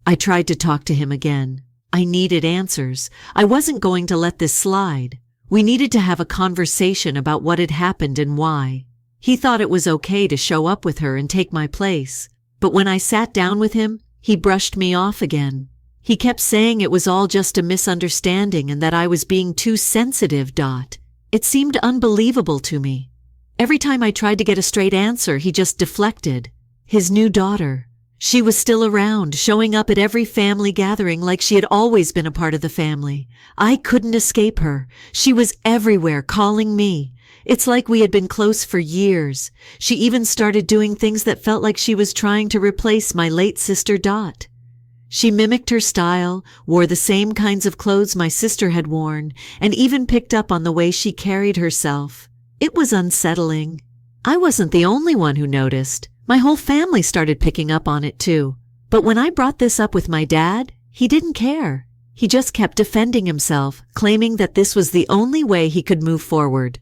I tried to talk to him again. I needed answers. I wasn't going to let this slide. We needed to have a conversation about what had happened and why. He thought it was okay to show up with her and take my place, but when I sat down with him, he brushed me off again. He kept saying it was all just a misunderstanding and that I was being too sensitive. It seemed unbelievable to me. Every time I tried to get a straight answer, he just deflected. His new daughter. She was still around, showing up at every family gathering like she had always been a part of the family. I couldn't escape her. She was everywhere, calling me. It's like we had been close for years. She even started doing things that felt like she was trying to replace my late sister. She mimicked her style, wore the same kinds of clothes my sister had worn, and even picked up on the way she carried herself. It was unsettling. I wasn't the only one who noticed. My whole family started picking up on it too. But when I brought this up with my dad, he didn't care. He just kept defending himself, claiming that this was the only way he could move forward.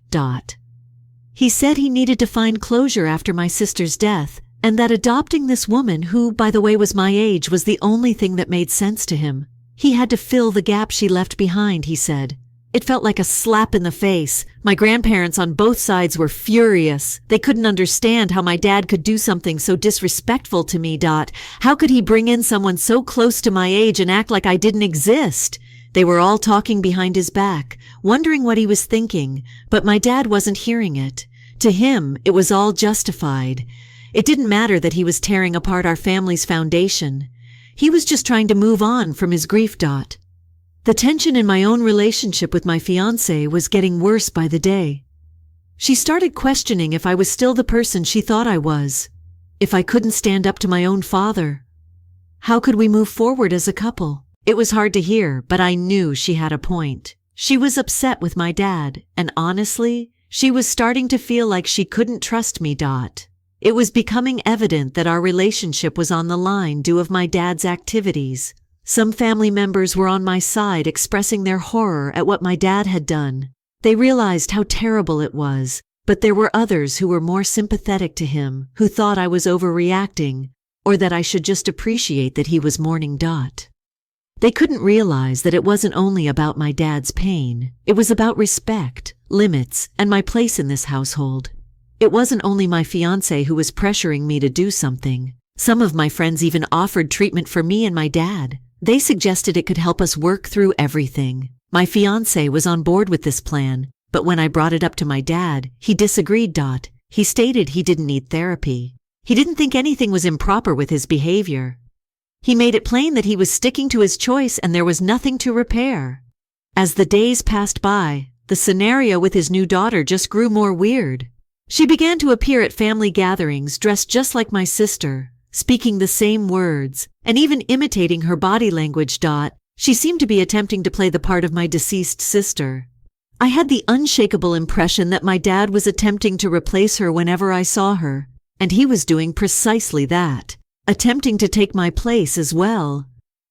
He said he needed to find closure after my sister's death, and that adopting this woman, who, by the way, was my age, was the only thing that made sense to him. He had to fill the gap she left behind, he said. It felt like a slap in the face. My grandparents on both sides were furious. They couldn't understand how my dad could do something so disrespectful to me. How could he bring in someone so close to my age and act like I didn't exist? They were all talking behind his back, wondering what he was thinking, but my dad wasn't hearing it. To him, it was all justified. It didn't matter that he was tearing apart our family's foundation. He was just trying to move on from his grief. The tension in my own relationship with my fiancé was getting worse by the day. She started questioning if I was still the person she thought I was, if I couldn't stand up to my own father. How could we move forward as a couple? It was hard to hear, but I knew she had a point. She was upset with my dad, and honestly, she was starting to feel like she couldn't trust me. It was becoming evident that our relationship was on the line due of my dad's activities. Some family members were on my side, expressing their horror at what my dad had done. They realized how terrible it was, but there were others who were more sympathetic to him, who thought I was overreacting, or that I should just appreciate that he was mourning. They couldn't realize that it wasn't only about my dad's pain. It was about respect, limits, and my place in this household. It wasn't only my fiancé who was pressuring me to do something. Some of my friends even offered treatment for me and my dad. They suggested it could help us work through everything. My fiancé was on board with this plan, but when I brought it up to my dad, he disagreed. He stated he didn't need therapy. He didn't think anything was improper with his behavior. He made it plain that he was sticking to his choice and there was nothing to repair. As the days passed by, the scenario with his new daughter just grew more weird. She began to appear at family gatherings dressed just like my sister, speaking the same words, and even imitating her body language. She seemed to be attempting to play the part of my deceased sister. I had the unshakable impression that my dad was attempting to replace her whenever I saw her, and he was doing precisely that, attempting to take my place as well.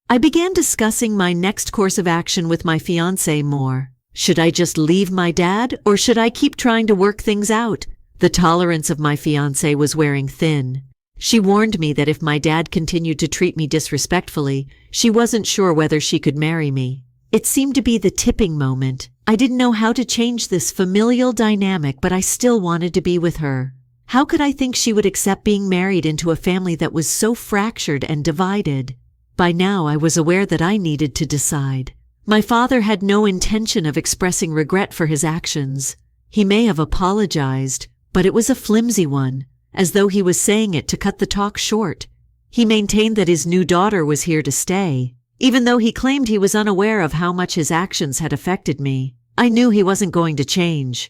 I began discussing my next course of action with my fiancé more. Should I just leave my dad, or should I keep trying to work things out? The tolerance of my fiancé was wearing thin. She warned me that if my dad continued to treat me disrespectfully, she wasn't sure whether she could marry me. It seemed to be the tipping moment. I didn't know how to change this familial dynamic, but I still wanted to be with her. How could I think she would accept being married into a family that was so fractured and divided? By now, I was aware that I needed to decide. My father had no intention of expressing regret for his actions. He may have apologized, but it was a flimsy one, as though he was saying it to cut the talk short. He maintained that his new daughter was here to stay, even though he claimed he was unaware of how much his actions had affected me. I knew he wasn't going to change.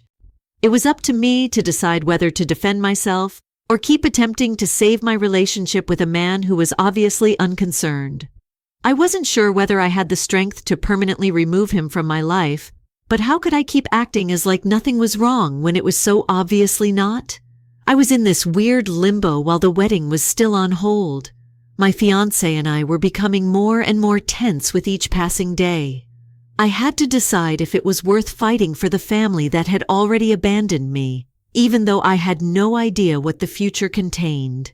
It was up to me to decide whether to defend myself or keep attempting to save my relationship with a man who was obviously unconcerned. I wasn't sure whether I had the strength to permanently remove him from my life, but how could I keep acting as like nothing was wrong when it was so obviously not? I was in this weird limbo while the wedding was still on hold. My fiancé and I were becoming more and more tense with each passing day. I had to decide if it was worth fighting for the family that had already abandoned me, even though I had no idea what the future contained.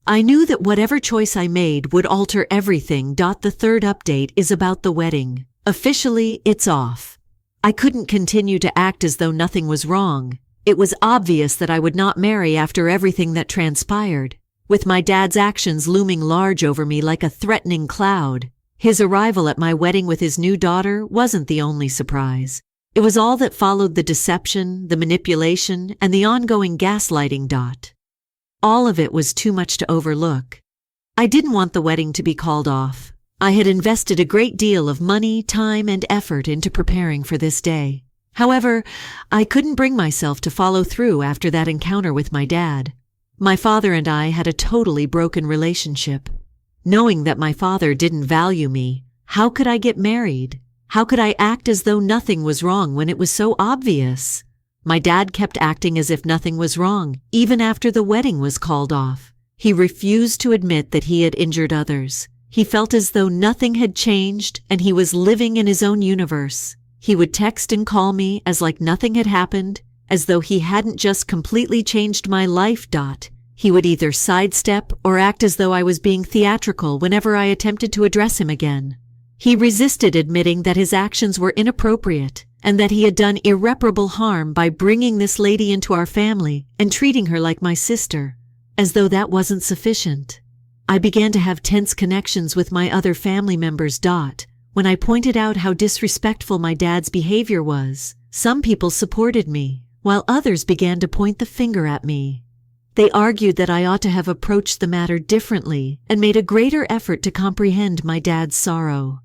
I knew that whatever choice I made would alter everything. The third update is about the wedding. Officially, it's off. I couldn't continue to act as though nothing was wrong. It was obvious that I would not marry after everything that transpired, with my dad's actions looming large over me like a threatening cloud. His arrival at my wedding with his new daughter wasn't the only surprise. It was all that followed: the deception, the manipulation, and the ongoing gaslighting. All of it was too much to overlook. I didn't want the wedding to be called off. I had invested a great deal of money, time, and effort into preparing for this day. However, I couldn't bring myself to follow through after that encounter with my dad. My father and I had a totally broken relationship. Knowing that my father didn't value me, how could I get married? How could I act as though nothing was wrong when it was so obvious? My dad kept acting as if nothing was wrong, even after the wedding was called off. He refused to admit that he had injured others. He felt as though nothing had changed and he was living in his own universe. He would text and call me as like nothing had happened, as though he hadn't just completely changed my life. He would either sidestep or act as though I was being theatrical whenever I attempted to address him again. He resisted admitting that his actions were inappropriate and that he had done irreparable harm by bringing this lady into our family and treating her like my sister, as though that wasn't sufficient. I began to have tense connections with my other family members. When I pointed out how disrespectful my dad's behavior was, some people supported me, while others began to point the finger at me. They argued that I ought to have approached the matter differently and made a greater effort to comprehend my dad's sorrow.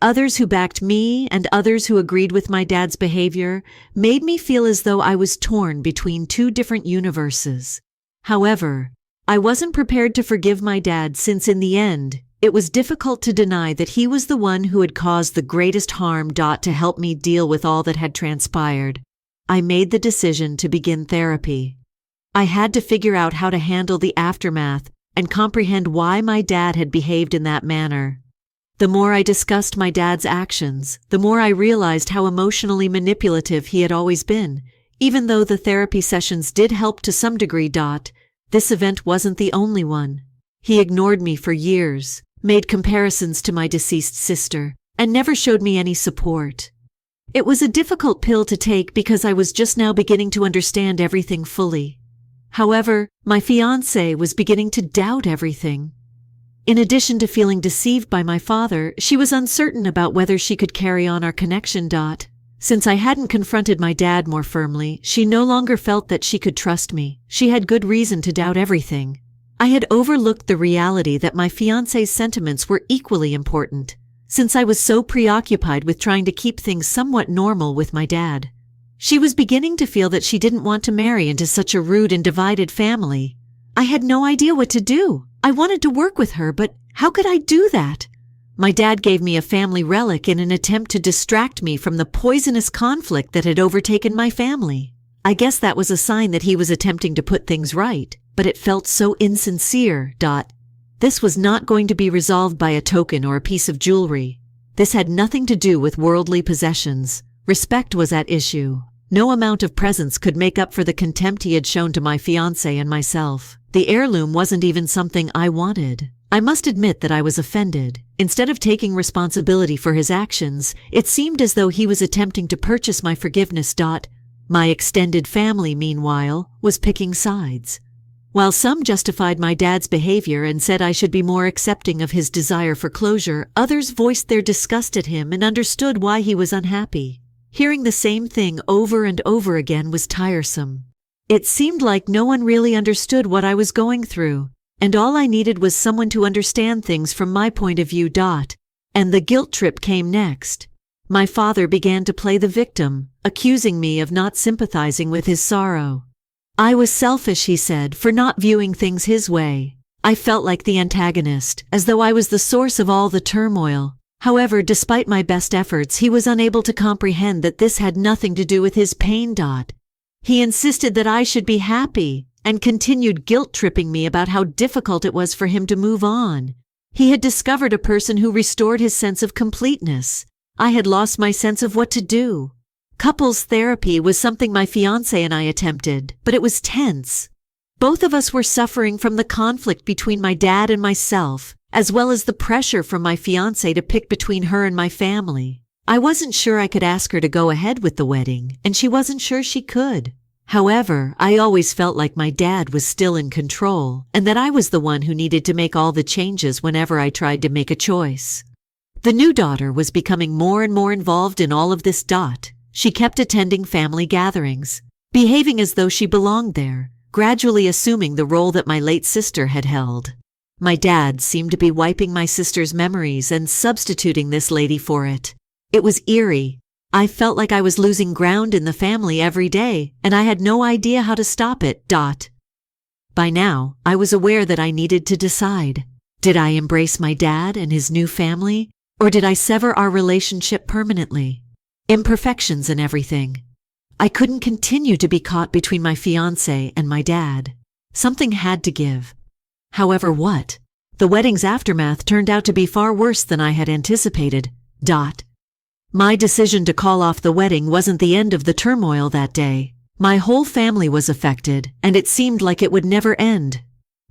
Others who backed me and others who agreed with my dad's behavior made me feel as though I was torn between two different universes. However, I wasn't prepared to forgive my dad since in the end, it was difficult to deny that he was the one who had caused the greatest harm. To help me deal with all that had transpired, I made the decision to begin therapy. I had to figure out how to handle the aftermath and comprehend why my dad had behaved in that manner. The more I discussed my dad's actions, the more I realized how emotionally manipulative he had always been. Even though the therapy sessions did help to some degree, this event wasn't the only one. He ignored me for years, made comparisons to my deceased sister, and never showed me any support. It was a difficult pill to take because I was just now beginning to understand everything fully. However, my fiancé was beginning to doubt everything. In addition to feeling deceived by my father, she was uncertain about whether she could carry on our connection. Since I hadn't confronted my dad more firmly, she no longer felt that she could trust me. She had good reason to doubt everything. I had overlooked the reality that my fiancé's sentiments were equally important, since I was so preoccupied with trying to keep things somewhat normal with my dad. She was beginning to feel that she didn't want to marry into such a rude and divided family. I had no idea what to do. I wanted to work with her, but how could I do that? My dad gave me a family relic in an attempt to distract me from the poisonous conflict that had overtaken my family. I guess that was a sign that he was attempting to put things right, but it felt so insincere. This was not going to be resolved by a token or a piece of jewelry. This had nothing to do with worldly possessions. Respect was at issue. No amount of presents could make up for the contempt he had shown to my fiancé and myself. The heirloom wasn't even something I wanted. I must admit that I was offended. Instead of taking responsibility for his actions, it seemed as though he was attempting to purchase my forgiveness. My extended family, meanwhile, was picking sides. While some justified my dad's behavior and said I should be more accepting of his desire for closure, others voiced their disgust at him and understood why he was unhappy. Hearing the same thing over and over again was tiresome. It seemed like no one really understood what I was going through, and all I needed was someone to understand things from my point of view. And the guilt trip came next. My father began to play the victim, accusing me of not sympathizing with his sorrow. I was selfish, he said, for not viewing things his way. I felt like the antagonist, as though I was the source of all the turmoil. However, despite my best efforts, he was unable to comprehend that this had nothing to do with his pain. He insisted that I should be happy and continued guilt-tripping me about how difficult it was for him to move on. He had discovered a person who restored his sense of completeness. I had lost my sense of what to do. Couples therapy was something my fiancé and I attempted, but it was tense. Both of us were suffering from the conflict between my dad and myself, as well as the pressure from my fiancé to pick between her and my family. I wasn't sure I could ask her to go ahead with the wedding, and she wasn't sure she could. However, I always felt like my dad was still in control, and that I was the one who needed to make all the changes whenever I tried to make a choice. The new daughter was becoming more and more involved in all of this. She kept attending family gatherings, behaving as though she belonged there, gradually assuming the role that my late sister had held. My dad seemed to be wiping my sister's memories and substituting this lady for it. It was eerie. I felt like I was losing ground in the family every day, and I had no idea how to stop it. By now, I was aware that I needed to decide. Did I embrace my dad and his new family, or did I sever our relationship permanently? Imperfections and everything. I couldn't continue to be caught between my fiancé and my dad. Something had to give. However, what? The wedding's aftermath turned out to be far worse than I had anticipated. My decision to call off the wedding wasn't the end of the turmoil that day. My whole family was affected, and it seemed like it would never end.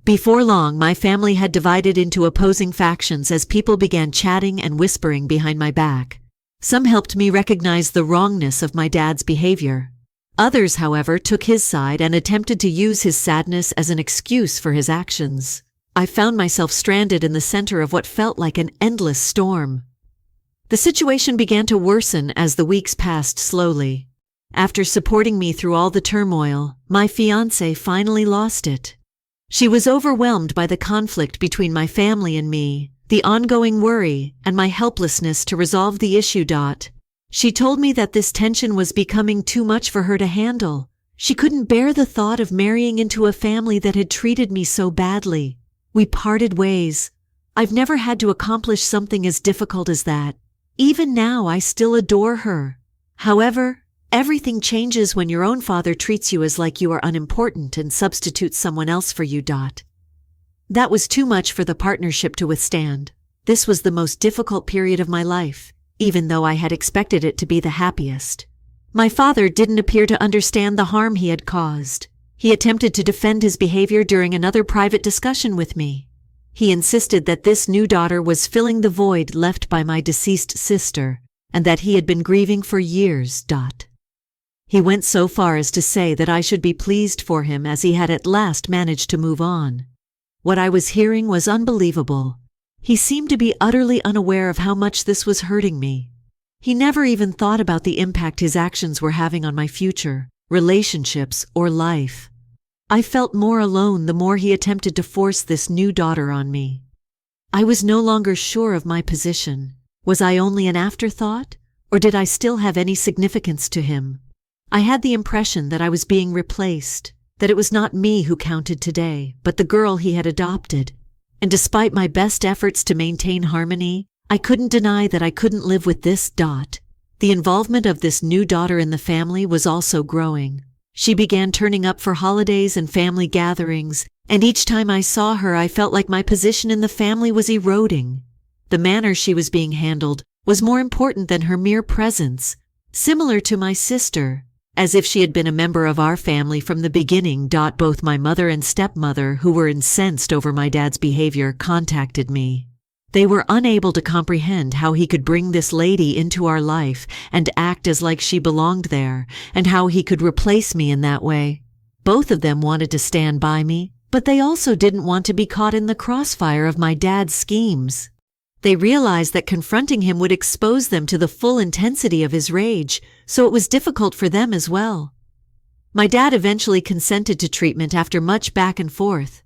Before long, my family had divided into opposing factions as people began chatting and whispering behind my back. Some helped me recognize the wrongness of my dad's behavior. Others, however, took his side and attempted to use his sadness as an excuse for his actions. I found myself stranded in the center of what felt like an endless storm. The situation began to worsen as the weeks passed slowly. After supporting me through all the turmoil, my fiancé finally lost it. She was overwhelmed by the conflict between my family and me, the ongoing worry, and my helplessness to resolve the issue. She told me that this tension was becoming too much for her to handle. She couldn't bear the thought of marrying into a family that had treated me so badly. We parted ways. I've never had to accomplish something as difficult as that. Even now, I still adore her. However, everything changes when your own father treats you as like you are unimportant and substitutes someone else for you. That was too much for the partnership to withstand. This was the most difficult period of my life, even though I had expected it to be the happiest. My father didn't appear to understand the harm he had caused. He attempted to defend his behavior during another private discussion with me. He insisted that this new daughter was filling the void left by my deceased sister, and that he had been grieving for years. He went so far as to say that I should be pleased for him as he had at last managed to move on. What I was hearing was unbelievable. He seemed to be utterly unaware of how much this was hurting me. He never even thought about the impact his actions were having on my future, relationships, or life. I felt more alone the more he attempted to force this new daughter on me. I was no longer sure of my position. Was I only an afterthought, or did I still have any significance to him? I had the impression that I was being replaced, that it was not me who counted today, but the girl he had adopted. And despite my best efforts to maintain harmony, I couldn't deny that I couldn't live with this. The involvement of this new daughter in the family was also growing. She began turning up for holidays and family gatherings, and each time I saw her, I felt like my position in the family was eroding. The manner she was being handled was more important than her mere presence, similar to my sister, as if she had been a member of our family from the beginning. Both my mother and stepmother, who were incensed over my dad's behavior, contacted me. They were unable to comprehend how he could bring this lady into our life and act as like she belonged there, and how he could replace me in that way. Both of them wanted to stand by me, but they also didn't want to be caught in the crossfire of my dad's schemes. They realized that confronting him would expose them to the full intensity of his rage, so it was difficult for them as well. My dad eventually consented to treatment after much back and forth.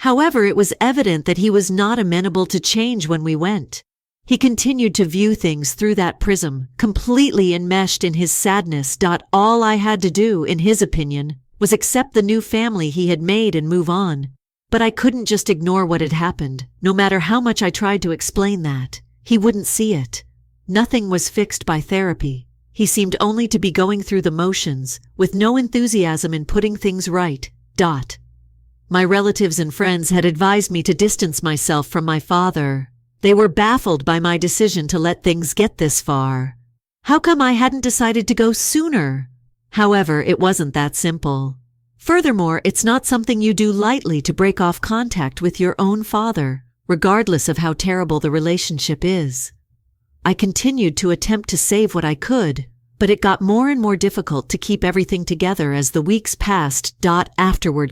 However, it was evident that he was not amenable to change when we went. He continued to view things through that prism, completely enmeshed in his sadness. All I had to do, in his opinion, was accept the new family he had made and move on. But I couldn't just ignore what had happened, no matter how much I tried to explain that. he wouldn't see it. Nothing was fixed by therapy. He seemed only to be going through the motions, with no enthusiasm in putting things right. My relatives and friends had advised me to distance myself from my father. They were baffled by my decision to let things get this far. How come I hadn't decided to go sooner? However, it wasn't that simple. Furthermore, it's not something you do lightly to break off contact with your own father, regardless of how terrible the relationship is. I continued to attempt to save what I could, but it got more and more difficult to keep everything together as the weeks passed. Afterward,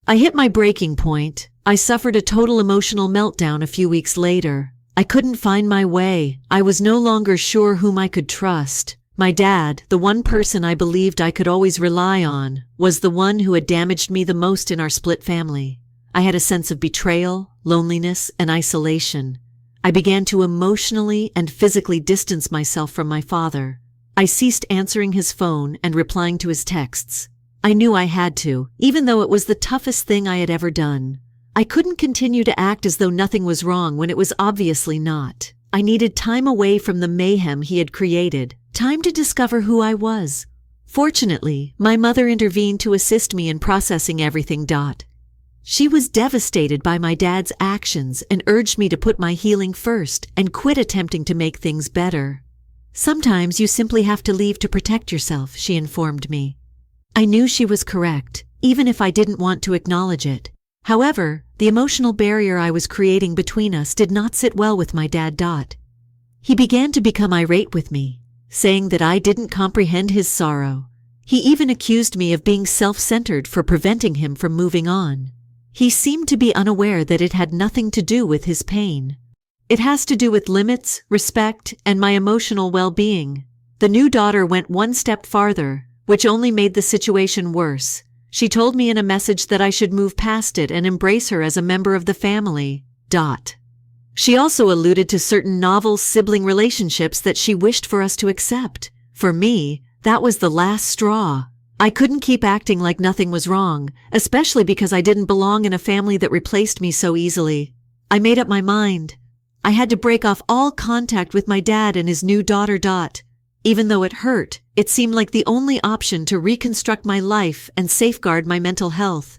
I hit my breaking point. I suffered a total emotional meltdown a few weeks later. I couldn't find my way. I was no longer sure whom I could trust. My dad, the one person I believed I could always rely on, was the one who had damaged me the most in our split family. I had a sense of betrayal, loneliness, and isolation. I began to emotionally and physically distance myself from my father. I ceased answering his phone and replying to his texts. I knew I had to, even though it was the toughest thing I had ever done. I couldn't continue to act as though nothing was wrong when it was obviously not. I needed time away from the mayhem he had created, time to discover who I was. Fortunately, my mother intervened to assist me in processing everything. She was devastated by my dad's actions and urged me to put my healing first and quit attempting to make things better. Sometimes you simply have to leave to protect yourself, she informed me. I knew she was correct, even if I didn't want to acknowledge it. However, the emotional barrier I was creating between us did not sit well with my dad. He began to become irate with me, saying that I didn't comprehend his sorrow. He even accused me of being self-centered for preventing him from moving on. He seemed to be unaware that it had nothing to do with his pain. It has to do with limits, respect, and my emotional well-being. The new daughter went one step farther, which only made the situation worse. She told me in a message that I should move past it and embrace her as a member of the family. She also alluded to certain novel sibling relationships that she wished for us to accept. For me, that was the last straw. I couldn't keep acting like nothing was wrong, especially because I didn't belong in a family that replaced me so easily. I made up my mind. I had to break off all contact with my dad and his new daughter. Even though it hurt, it seemed like the only option to reconstruct my life and safeguard my mental health.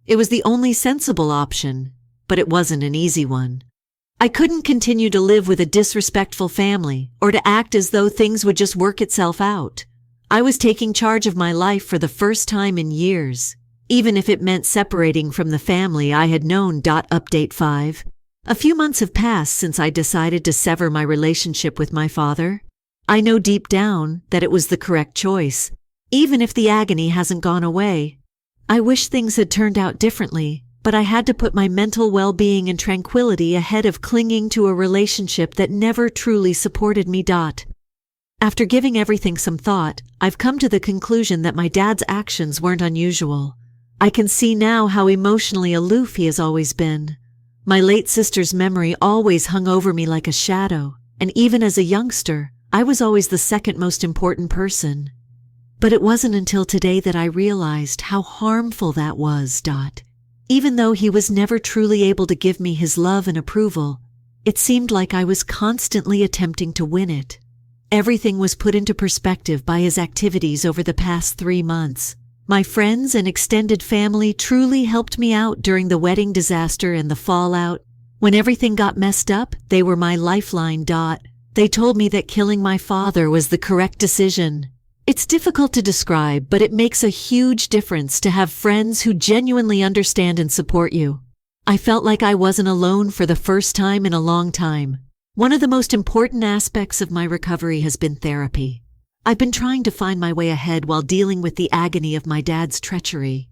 It was the only sensible option, but it wasn't an easy one. I couldn't continue to live with a disrespectful family or to act as though things would just work itself out. I was taking charge of my life for the first time in years, even if it meant separating from the family I had known. Update 5. A few months have passed since I decided to sever my relationship with my father. I know deep down that it was the correct choice, even if the agony hasn't gone away. I wish things had turned out differently, but I had to put my mental well-being and tranquility ahead of clinging to a relationship that never truly supported me. After giving everything some thought, I've come to the conclusion that my dad's actions weren't unusual. I can see now how emotionally aloof he has always been. My late sister's memory always hung over me like a shadow, and even as a youngster, I was always the second most important person. But it wasn't until today that I realized how harmful that was. Even though he was never truly able to give me his love and approval, it seemed like I was constantly attempting to win it. Everything was put into perspective by his activities over the past 3 months. My friends and extended family truly helped me out during the wedding disaster and the fallout. When everything got messed up, they were my lifeline. They told me that killing my father was the correct decision. It's difficult to describe, but it makes a huge difference to have friends who genuinely understand and support you. I felt like I wasn't alone for the first time in a long time. One of the most important aspects of my recovery has been therapy. I've been trying to find my way ahead while dealing with the agony of my dad's treachery.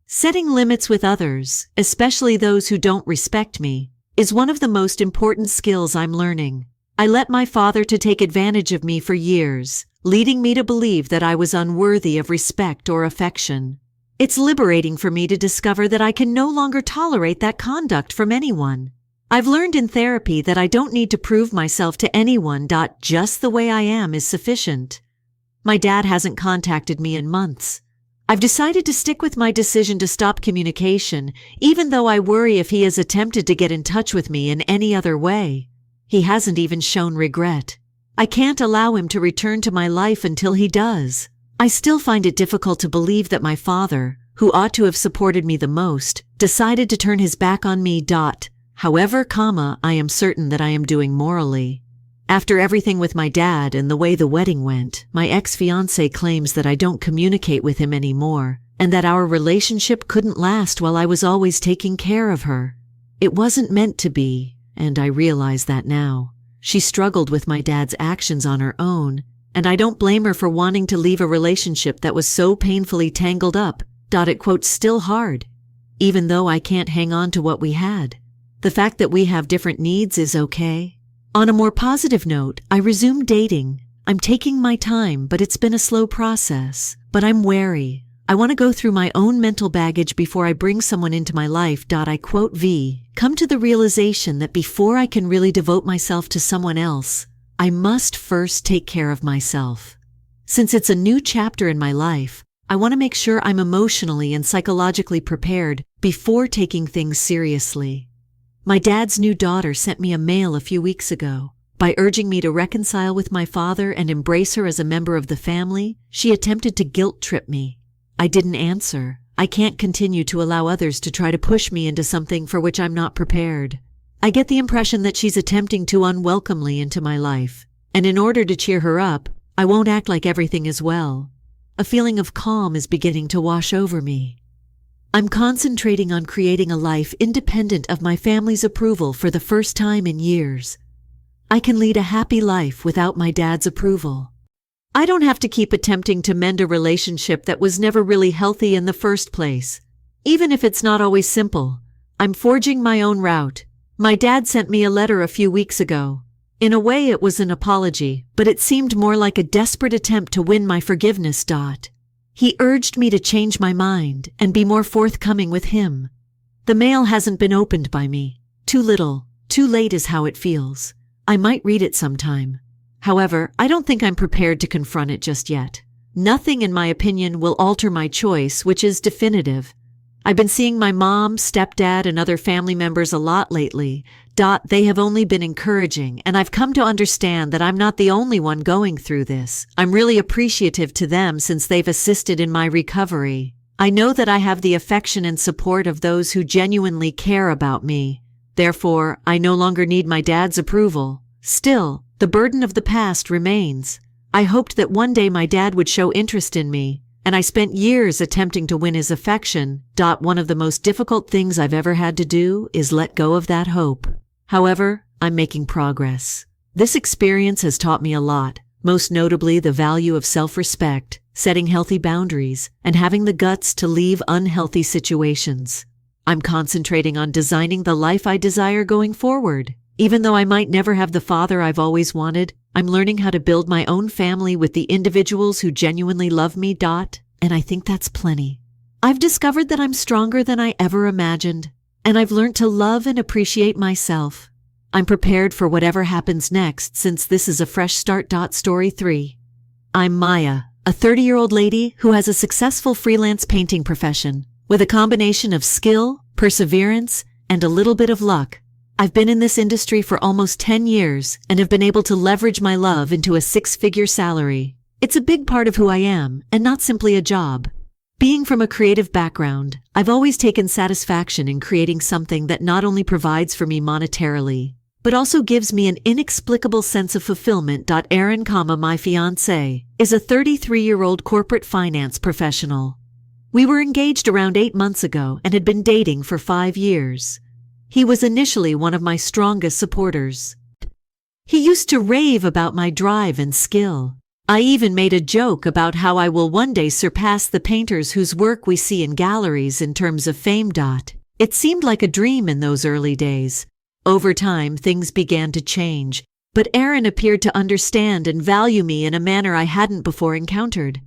Setting limits with others, especially those who don't respect me, is one of the most important skills I'm learning. I let my father to take advantage of me for years, leading me to believe that I was unworthy of respect or affection. It's liberating for me to discover that I can no longer tolerate that conduct from anyone. I've learned in therapy that I don't need to prove myself to anyone. Just the way I am is sufficient. My dad hasn't contacted me in months. I've decided to stick with my decision to stop communication, even though I worry if he has attempted to get in touch with me in any other way. He hasn't even shown regret. I can't allow him to return to my life until he does. I still find it difficult to believe that my father, who ought to have supported me the most, decided to turn his back on me. However, I am certain that I am doing morally. After everything with my dad and the way the wedding went, my ex-fiancé claims that I don't communicate with him anymore, and that our relationship couldn't last while I was always taking care of her. It wasn't meant to be, and I realize that now. She struggled with my dad's actions on her own, and I don't blame her for wanting to leave a relationship that was so painfully tangled up. It's still hard, even though I can't hang on to what we had. The fact that we have different needs is okay. On a more positive note, I resumed dating. I'm taking my time, but it's been a slow process. But I'm wary. I want to go through my own mental baggage before I bring someone into my life. Come to the realization that before I can really devote myself to someone else, I must first take care of myself. Since it's a new chapter in my life, I want to make sure I'm emotionally and psychologically prepared before taking things seriously. My dad's new daughter sent me a mail a few weeks ago. By urging me to reconcile with my father and embrace her as a member of the family, she attempted to guilt trip me. I didn't answer. I can't continue to allow others to try to push me into something for which I'm not prepared. I get the impression that she's attempting to unwelcomely into my life, and in order to cheer her up, I won't act like everything is well. A feeling of calm is beginning to wash over me. I'm concentrating on creating a life independent of my family's approval for the first time in years. I can lead a happy life without my dad's approval. I don't have to keep attempting to mend a relationship that was never really healthy in the first place. Even if it's not always simple, I'm forging my own route. My dad sent me a letter a few weeks ago. In a way, it was an apology, but it seemed more like a desperate attempt to win my forgiveness. He urged me to change my mind and be more forthcoming with him. The mail hasn't been opened by me. Too little, too late is how it feels. I might read it sometime. However, I don't think I'm prepared to confront it just yet. Nothing, in my opinion, will alter my choice, which is definitive. I've been seeing my mom, stepdad, and other family members a lot lately. They have only been encouraging, and I've come to understand that I'm not the only one going through this. I'm really appreciative to them since they've assisted in my recovery. I know that I have the affection and support of those who genuinely care about me. Therefore, I no longer need my dad's approval. Still, the burden of the past remains. I hoped that one day my dad would show interest in me, and I spent years attempting to win his affection. One of the most difficult things I've ever had to do is let go of that hope. However, I'm making progress. This experience has taught me a lot, most notably the value of self-respect, setting healthy boundaries, and having the guts to leave unhealthy situations. I'm concentrating on designing the life I desire going forward. Even though I might never have the father I've always wanted, I'm learning how to build my own family with the individuals who genuinely love me. And I think that's plenty. I've discovered that I'm stronger than I ever imagined, and I've learned to love and appreciate myself. I'm prepared for whatever happens next since this is a fresh start. Story 3. I'm Maya, a 30-year-old lady who has a successful freelance painting profession. With a combination of skill, perseverance, and a little bit of luck, I've been in this industry for almost 10 years and have been able to leverage my love into a 6-figure salary. It's a big part of who I am and not simply a job. Being from a creative background, I've always taken satisfaction in creating something that not only provides for me monetarily, but also gives me an inexplicable sense of fulfillment. Aaron, my fiancé, is a 33-year-old corporate finance professional. We were engaged around 8 months ago and had been dating for 5 years. He was initially one of my strongest supporters. He used to rave about my drive and skill. I even made a joke about how I will one day surpass the painters whose work we see in galleries in terms of fame. It seemed like a dream in those early days. Over time, things began to change, but Aaron appeared to understand and value me in a manner I hadn't before encountered.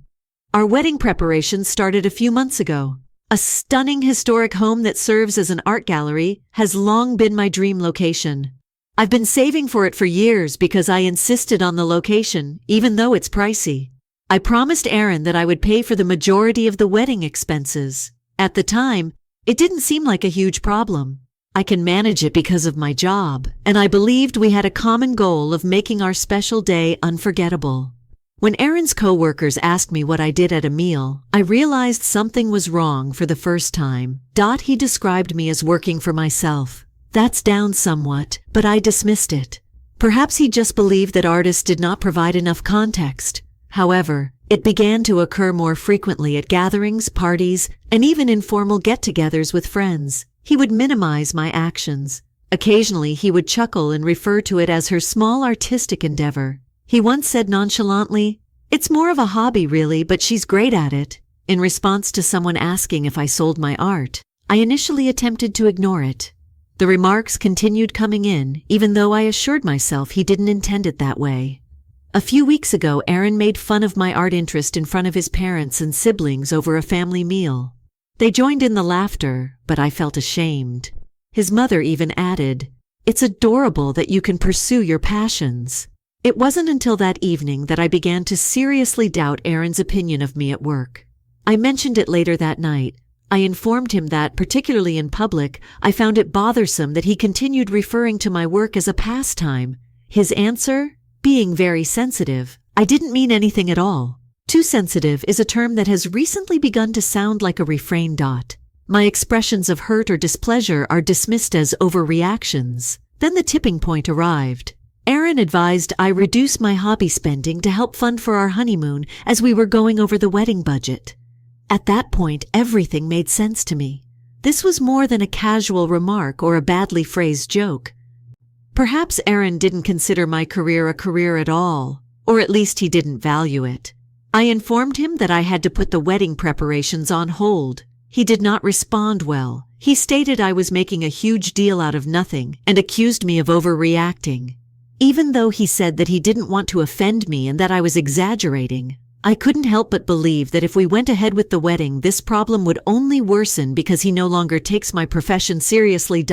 Our wedding preparations started a few months ago. A stunning historic home that serves as an art gallery has long been my dream location. I've been saving for it for years because I insisted on the location, even though it's pricey. I promised Aaron that I would pay for the majority of the wedding expenses. At the time, it didn't seem like a huge problem. I can manage it because of my job, and I believed we had a common goal of making our special day unforgettable. When Aaron's coworkers asked me what I did at a meal, I realized something was wrong for the first time. He described me as working for myself. That's down somewhat, but I dismissed it. Perhaps he just believed that artists did not provide enough context. However, it began to occur more frequently at gatherings, parties, and even informal get-togethers with friends. He would minimize my actions. Occasionally, he would chuckle and refer to it as her small artistic endeavor. He once said nonchalantly, "It's more of a hobby really, but she's great at it." In response to someone asking if I sold my art, I initially attempted to ignore it. The remarks continued coming in, even though I assured myself he didn't intend it that way. A few weeks ago, Aaron made fun of my art interest in front of his parents and siblings over a family meal. They joined in the laughter, but I felt ashamed. His mother even added, "It's adorable that you can pursue your passions." It wasn't until that evening that I began to seriously doubt Aaron's opinion of me at work. I mentioned it later that night. I informed him that, particularly in public, I found it bothersome that he continued referring to my work as a pastime. His answer? Being very sensitive. I didn't mean anything at all. Too sensitive is a term that has recently begun to sound like a refrain. My expressions of hurt or displeasure are dismissed as overreactions. Then the tipping point arrived. Aaron advised I reduce my hobby spending to help fund for our honeymoon as we were going over the wedding budget. At that point, everything made sense to me. This was more than a casual remark or a badly phrased joke. Perhaps Aaron didn't consider my career a career at all, or at least he didn't value it. I informed him that I had to put the wedding preparations on hold. He did not respond well. He stated I was making a huge deal out of nothing and accused me of overreacting. Even though he said that he didn't want to offend me and that I was exaggerating, I couldn't help but believe that if we went ahead with the wedding, this problem would only worsen because he no longer takes my profession seriously.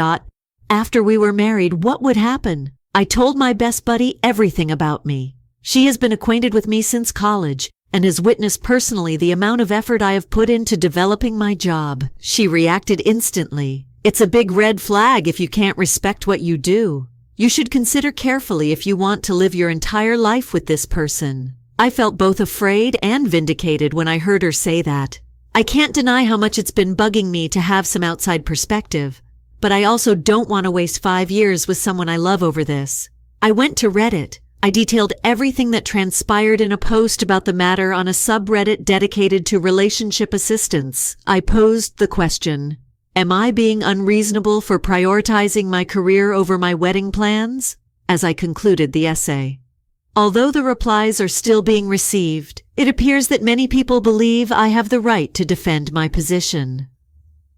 After we were married, what would happen? I told my best buddy everything about me. She has been acquainted with me since college and has witnessed personally the amount of effort I have put into developing my job. She reacted instantly. "It's a big red flag if you can't respect what you do. You should consider carefully if you want to live your entire life with this person." I felt both afraid and vindicated when I heard her say that. I can't deny how much it's been bugging me to have some outside perspective, but I also don't want to waste 5 years with someone I love over this. I went to Reddit. I detailed everything that transpired in a post about the matter on a subreddit dedicated to relationship assistance. I posed the question, "Am I being unreasonable for prioritizing my career over my wedding plans?" as I concluded the essay. Although the replies are still being received, it appears that many people believe I have the right to defend my position.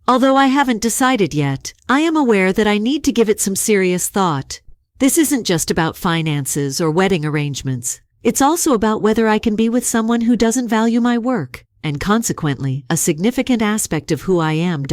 Although I haven't decided yet, I am aware that I need to give it some serious thought. This isn't just about finances or wedding arrangements. It's also about whether I can be with someone who doesn't value my work, and consequently, a significant aspect of who I am.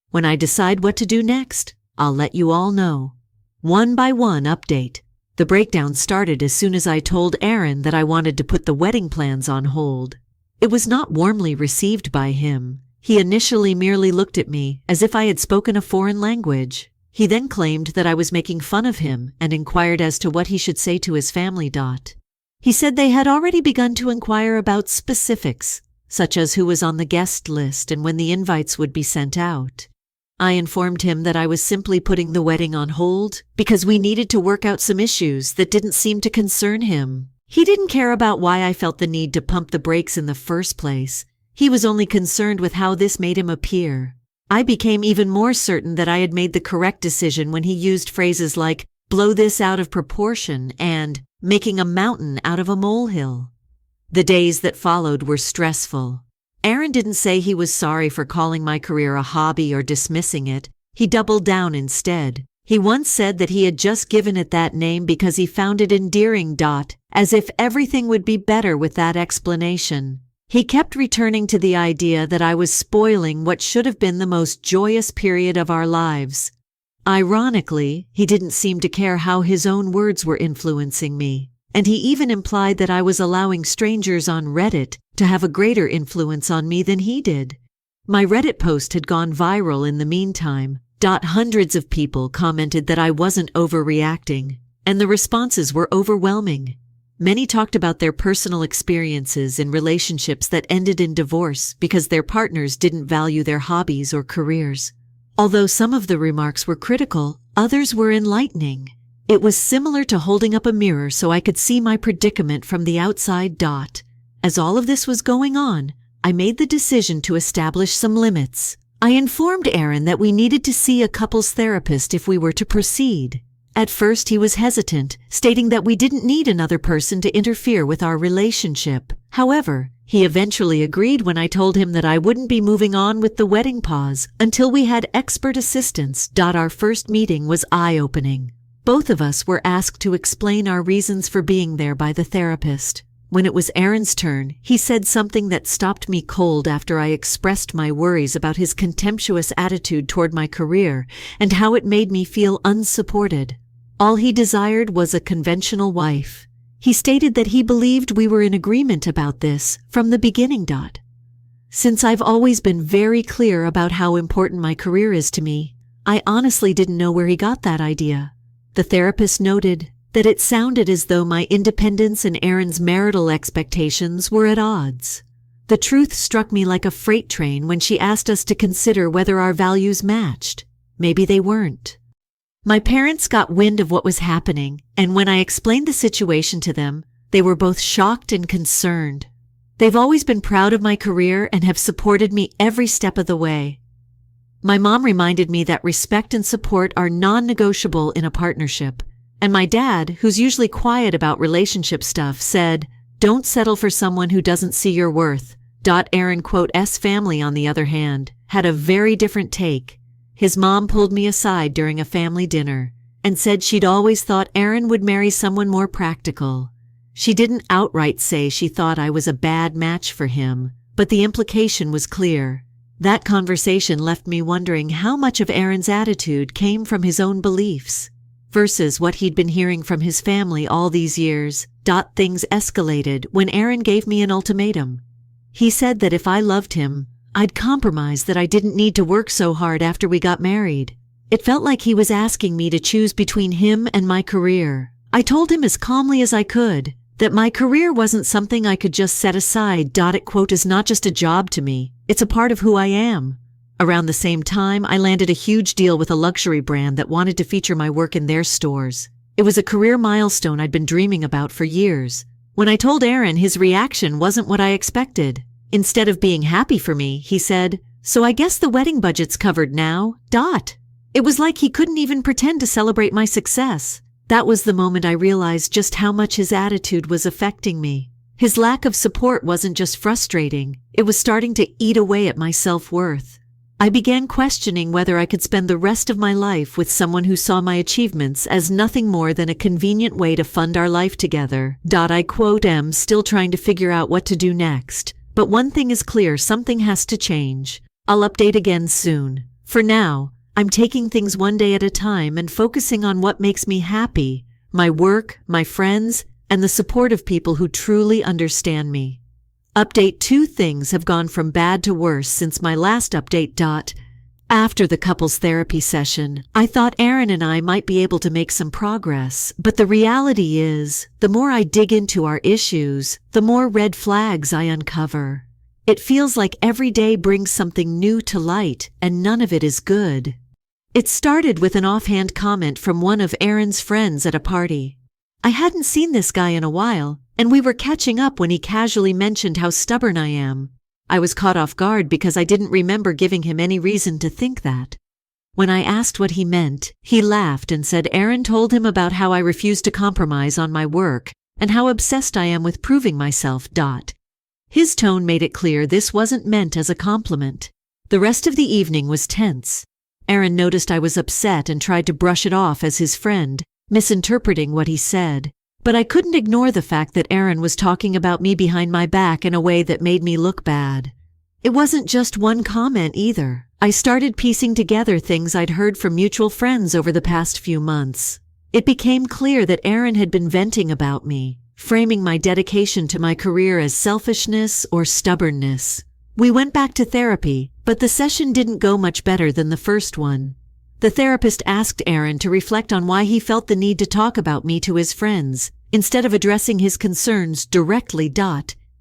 When I decide what to do next, I'll let you all know. One by one update. The breakdown started as soon as I told Aaron that I wanted to put the wedding plans on hold. It was not warmly received by him. He initially merely looked at me as if I had spoken a foreign language. He then claimed that I was making fun of him and inquired as to what he should say to his family. He said they had already begun to inquire about specifics, such as who was on the guest list and when the invites would be sent out. I informed him that I was simply putting the wedding on hold because we needed to work out some issues that didn't seem to concern him. He didn't care about why I felt the need to pump the brakes in the first place. He was only concerned with how this made him appear. I became even more certain that I had made the correct decision when he used phrases like, "blow this out of proportion," and "making a mountain out of a molehill." The days that followed were stressful. Aaron didn't say he was sorry for calling my career a hobby or dismissing it. He doubled down instead. He once said that he had just given it that name because he found it endearing. As if everything would be better with that explanation. He kept returning to the idea that I was spoiling what should have been the most joyous period of our lives. Ironically, he didn't seem to care how his own words were influencing me, and he even implied that I was allowing strangers on Reddit to have a greater influence on me than he did. My Reddit post had gone viral in the meantime. Hundreds of people commented that I wasn't overreacting, and the responses were overwhelming. Many talked about their personal experiences in relationships that ended in divorce because their partners didn't value their hobbies or careers. Although some of the remarks were critical, others were enlightening. It was similar to holding up a mirror so I could see my predicament from the outside. As all of this was going on, I made the decision to establish some limits. I informed Aaron that we needed to see a couples therapist if we were to proceed. At first he was hesitant, stating that we didn't need another person to interfere with our relationship. However, he eventually agreed when I told him that I wouldn't be moving on with the wedding pause until we had expert assistance. Our first meeting was eye-opening. Both of us were asked to explain our reasons for being there by the therapist. When it was Aaron's turn, he said something that stopped me cold after I expressed my worries about his contemptuous attitude toward my career and how it made me feel unsupported. All he desired was a conventional wife. He stated that he believed we were in agreement about this from the beginning. Since I've always been very clear about how important my career is to me, I honestly didn't know where he got that idea. The therapist noted that it sounded as though my independence and Aaron's marital expectations were at odds. The truth struck me like a freight train when she asked us to consider whether our values matched. Maybe they weren't. My parents got wind of what was happening, and when I explained the situation to them, they were both shocked and concerned. They've always been proud of my career and have supported me every step of the way. My mom reminded me that respect and support are non-negotiable in a partnership, and my dad, who's usually quiet about relationship stuff, said, "Don't settle for someone who doesn't see your worth." Aaron's family, on the other hand, had a very different take. His mom pulled me aside during a family dinner and said she'd always thought Aaron would marry someone more practical. She didn't outright say she thought I was a bad match for him, but the implication was clear. That conversation left me wondering how much of Aaron's attitude came from his own beliefs versus what he'd been hearing from his family all these years. Things escalated when Aaron gave me an ultimatum. He said that if I loved him, I'd compromise, that I didn't need to work so hard after we got married. It felt like he was asking me to choose between him and my career. I told him as calmly as I could that my career wasn't something I could just set aside. It is not just a job to me, it's a part of who I am. Around the same time, I landed a huge deal with a luxury brand that wanted to feature my work in their stores. It was a career milestone I'd been dreaming about for years. When I told Aaron, his reaction wasn't what I expected. Instead of being happy for me, he said, "So I guess the wedding budget's covered now." It was like he couldn't even pretend to celebrate my success. That was the moment I realized just how much his attitude was affecting me. His lack of support wasn't just frustrating, it was starting to eat away at my self-worth. I began questioning whether I could spend the rest of my life with someone who saw my achievements as nothing more than a convenient way to fund our life together. Am still trying to figure out what to do next. But one thing is clear, something has to change. I'll update again soon. For now, I'm taking things one day at a time and focusing on what makes me happy, my work, my friends, and the support of people who truly understand me. Update: 2 things have gone from bad to worse since my last update. After the couples therapy session, I thought Aaron and I might be able to make some progress, but the reality is, the more I dig into our issues, the more red flags I uncover. It feels like every day brings something new to light, and none of it is good. It started with an offhand comment from one of Aaron's friends at a party. I hadn't seen this guy in a while, and we were catching up when he casually mentioned how stubborn I am. I was caught off guard because I didn't remember giving him any reason to think that. When I asked what he meant, he laughed and said Aaron told him about how I refused to compromise on my work and how obsessed I am with proving myself. His tone made it clear this wasn't meant as a compliment. The rest of the evening was tense. Aaron noticed I was upset and tried to brush it off as his friend, misinterpreting what he said. But I couldn't ignore the fact that Aaron was talking about me behind my back in a way that made me look bad. It wasn't just one comment either. I started piecing together things I'd heard from mutual friends over the past few months. It became clear that Aaron had been venting about me, framing my dedication to my career as selfishness or stubbornness. We went back to therapy, but the session didn't go much better than the first one. The therapist asked Aaron to reflect on why he felt the need to talk about me to his friends, instead of addressing his concerns directly.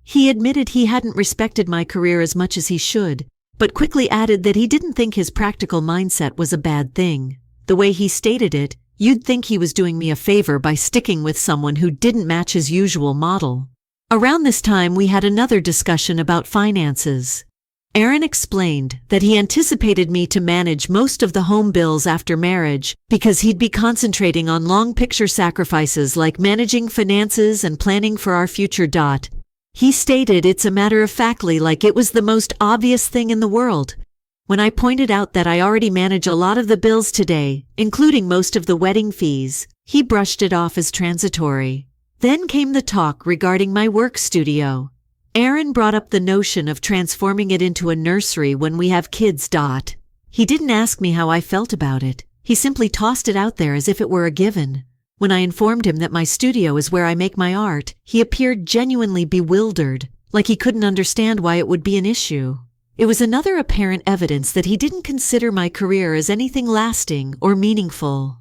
He admitted he hadn't respected my career as much as he should, but quickly added that he didn't think his practical mindset was a bad thing. The way he stated it, you'd think he was doing me a favor by sticking with someone who didn't match his usual model. Around this time, we had another discussion about finances. Aaron explained that he anticipated me to manage most of the home bills after marriage because he'd be concentrating on long-picture sacrifices like managing finances and planning for our future. He stated it's a matter-of-factly like it was the most obvious thing in the world. When I pointed out that I already manage a lot of the bills today, including most of the wedding fees, he brushed it off as transitory. Then came the talk regarding my work studio. Aaron brought up the notion of transforming it into a nursery when we have kids. He didn't ask me how I felt about it. He simply tossed it out there as if it were a given. When I informed him that my studio is where I make my art, he appeared genuinely bewildered, like he couldn't understand why it would be an issue. It was another apparent evidence that he didn't consider my career as anything lasting or meaningful.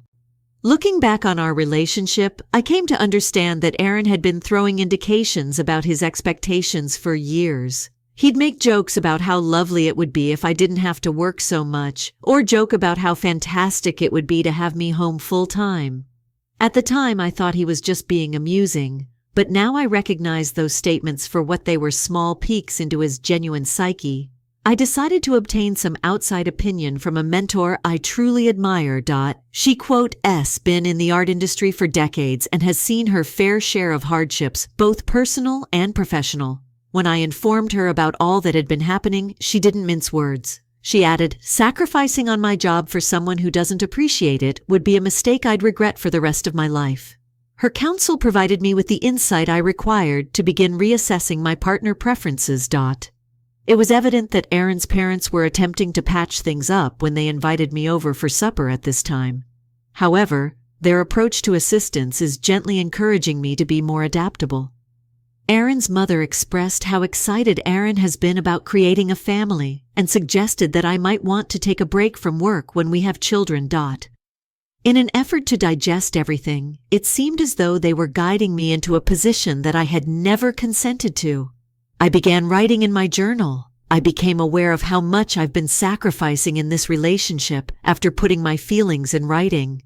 Looking back on our relationship, I came to understand that Aaron had been throwing indications about his expectations for years. He'd make jokes about how lovely it would be if I didn't have to work so much, or joke about how fantastic it would be to have me home full-time. At the time, I thought he was just being amusing, but now I recognize those statements for what they were: small peeks into his genuine psyche. I decided to obtain some outside opinion from a mentor I truly admire. She has been in the art industry for decades and has seen her fair share of hardships, both personal and professional. When I informed her about all that had been happening, she didn't mince words. She added, sacrificing on my job for someone who doesn't appreciate it would be a mistake I'd regret for the rest of my life. Her counsel provided me with the insight I required to begin reassessing my partner preferences. It was evident that Aaron's parents were attempting to patch things up when they invited me over for supper at this time. However, their approach to assistance is gently encouraging me to be more adaptable. Aaron's mother expressed how excited Aaron has been about creating a family and suggested that I might want to take a break from work when we have children. In an effort to digest everything, it seemed as though they were guiding me into a position that I had never consented to. I began writing in my journal. I became aware of how much I've been sacrificing in this relationship after putting my feelings in writing.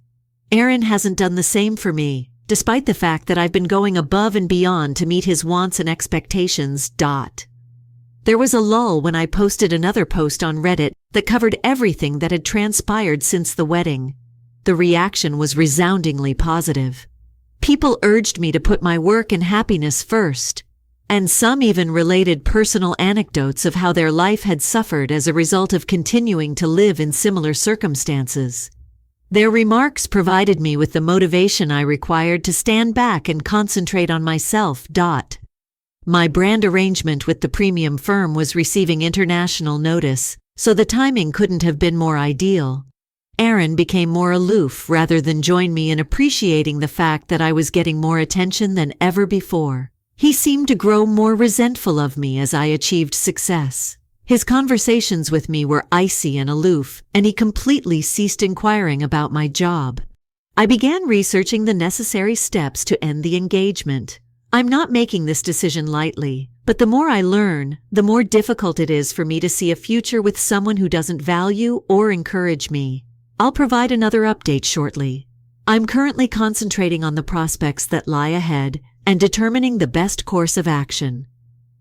Aaron hasn't done the same for me, despite the fact that I've been going above and beyond to meet his wants and expectations. There was a lull when I posted another post on Reddit that covered everything that had transpired since the wedding. The reaction was resoundingly positive. People urged me to put my work and happiness first, and some even related personal anecdotes of how their life had suffered as a result of continuing to live in similar circumstances. Their remarks provided me with the motivation I required to stand back and concentrate on myself. My brand arrangement with the premium firm was receiving international notice, so the timing couldn't have been more ideal. Aaron became more aloof rather than join me in appreciating the fact that I was getting more attention than ever before. He seemed to grow more resentful of me as I achieved success. His conversations with me were icy and aloof, and he completely ceased inquiring about my job. I began researching the necessary steps to end the engagement. I'm not making this decision lightly, but the more I learn, the more difficult it is for me to see a future with someone who doesn't value or encourage me. I'll provide another update shortly. I'm currently concentrating on the prospects that lie ahead and determining the best course of action.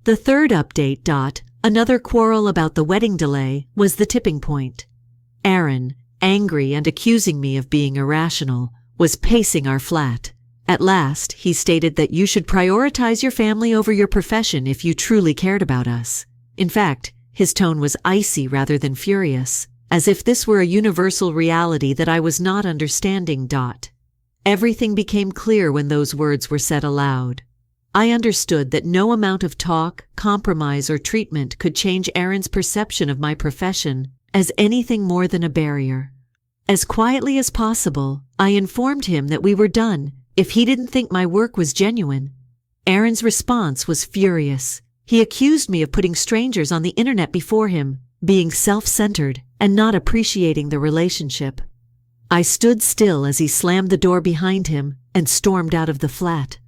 The third update. Another quarrel about the wedding delay was the tipping point. Aaron, angry and accusing me of being irrational, was pacing our flat. At last, he stated that you should prioritize your family over your profession if you truly cared about us. In fact, his tone was icy rather than furious, as if this were a universal reality that I was not understanding. Everything became clear when those words were said aloud. I understood that no amount of talk, compromise, or treatment could change Aaron's perception of my profession as anything more than a barrier. As quietly as possible, I informed him that we were done if he didn't think my work was genuine. Aaron's response was furious. He accused me of putting strangers on the internet before him, being self-centered, and not appreciating the relationship. I stood still as he slammed the door behind him and stormed out of the flat.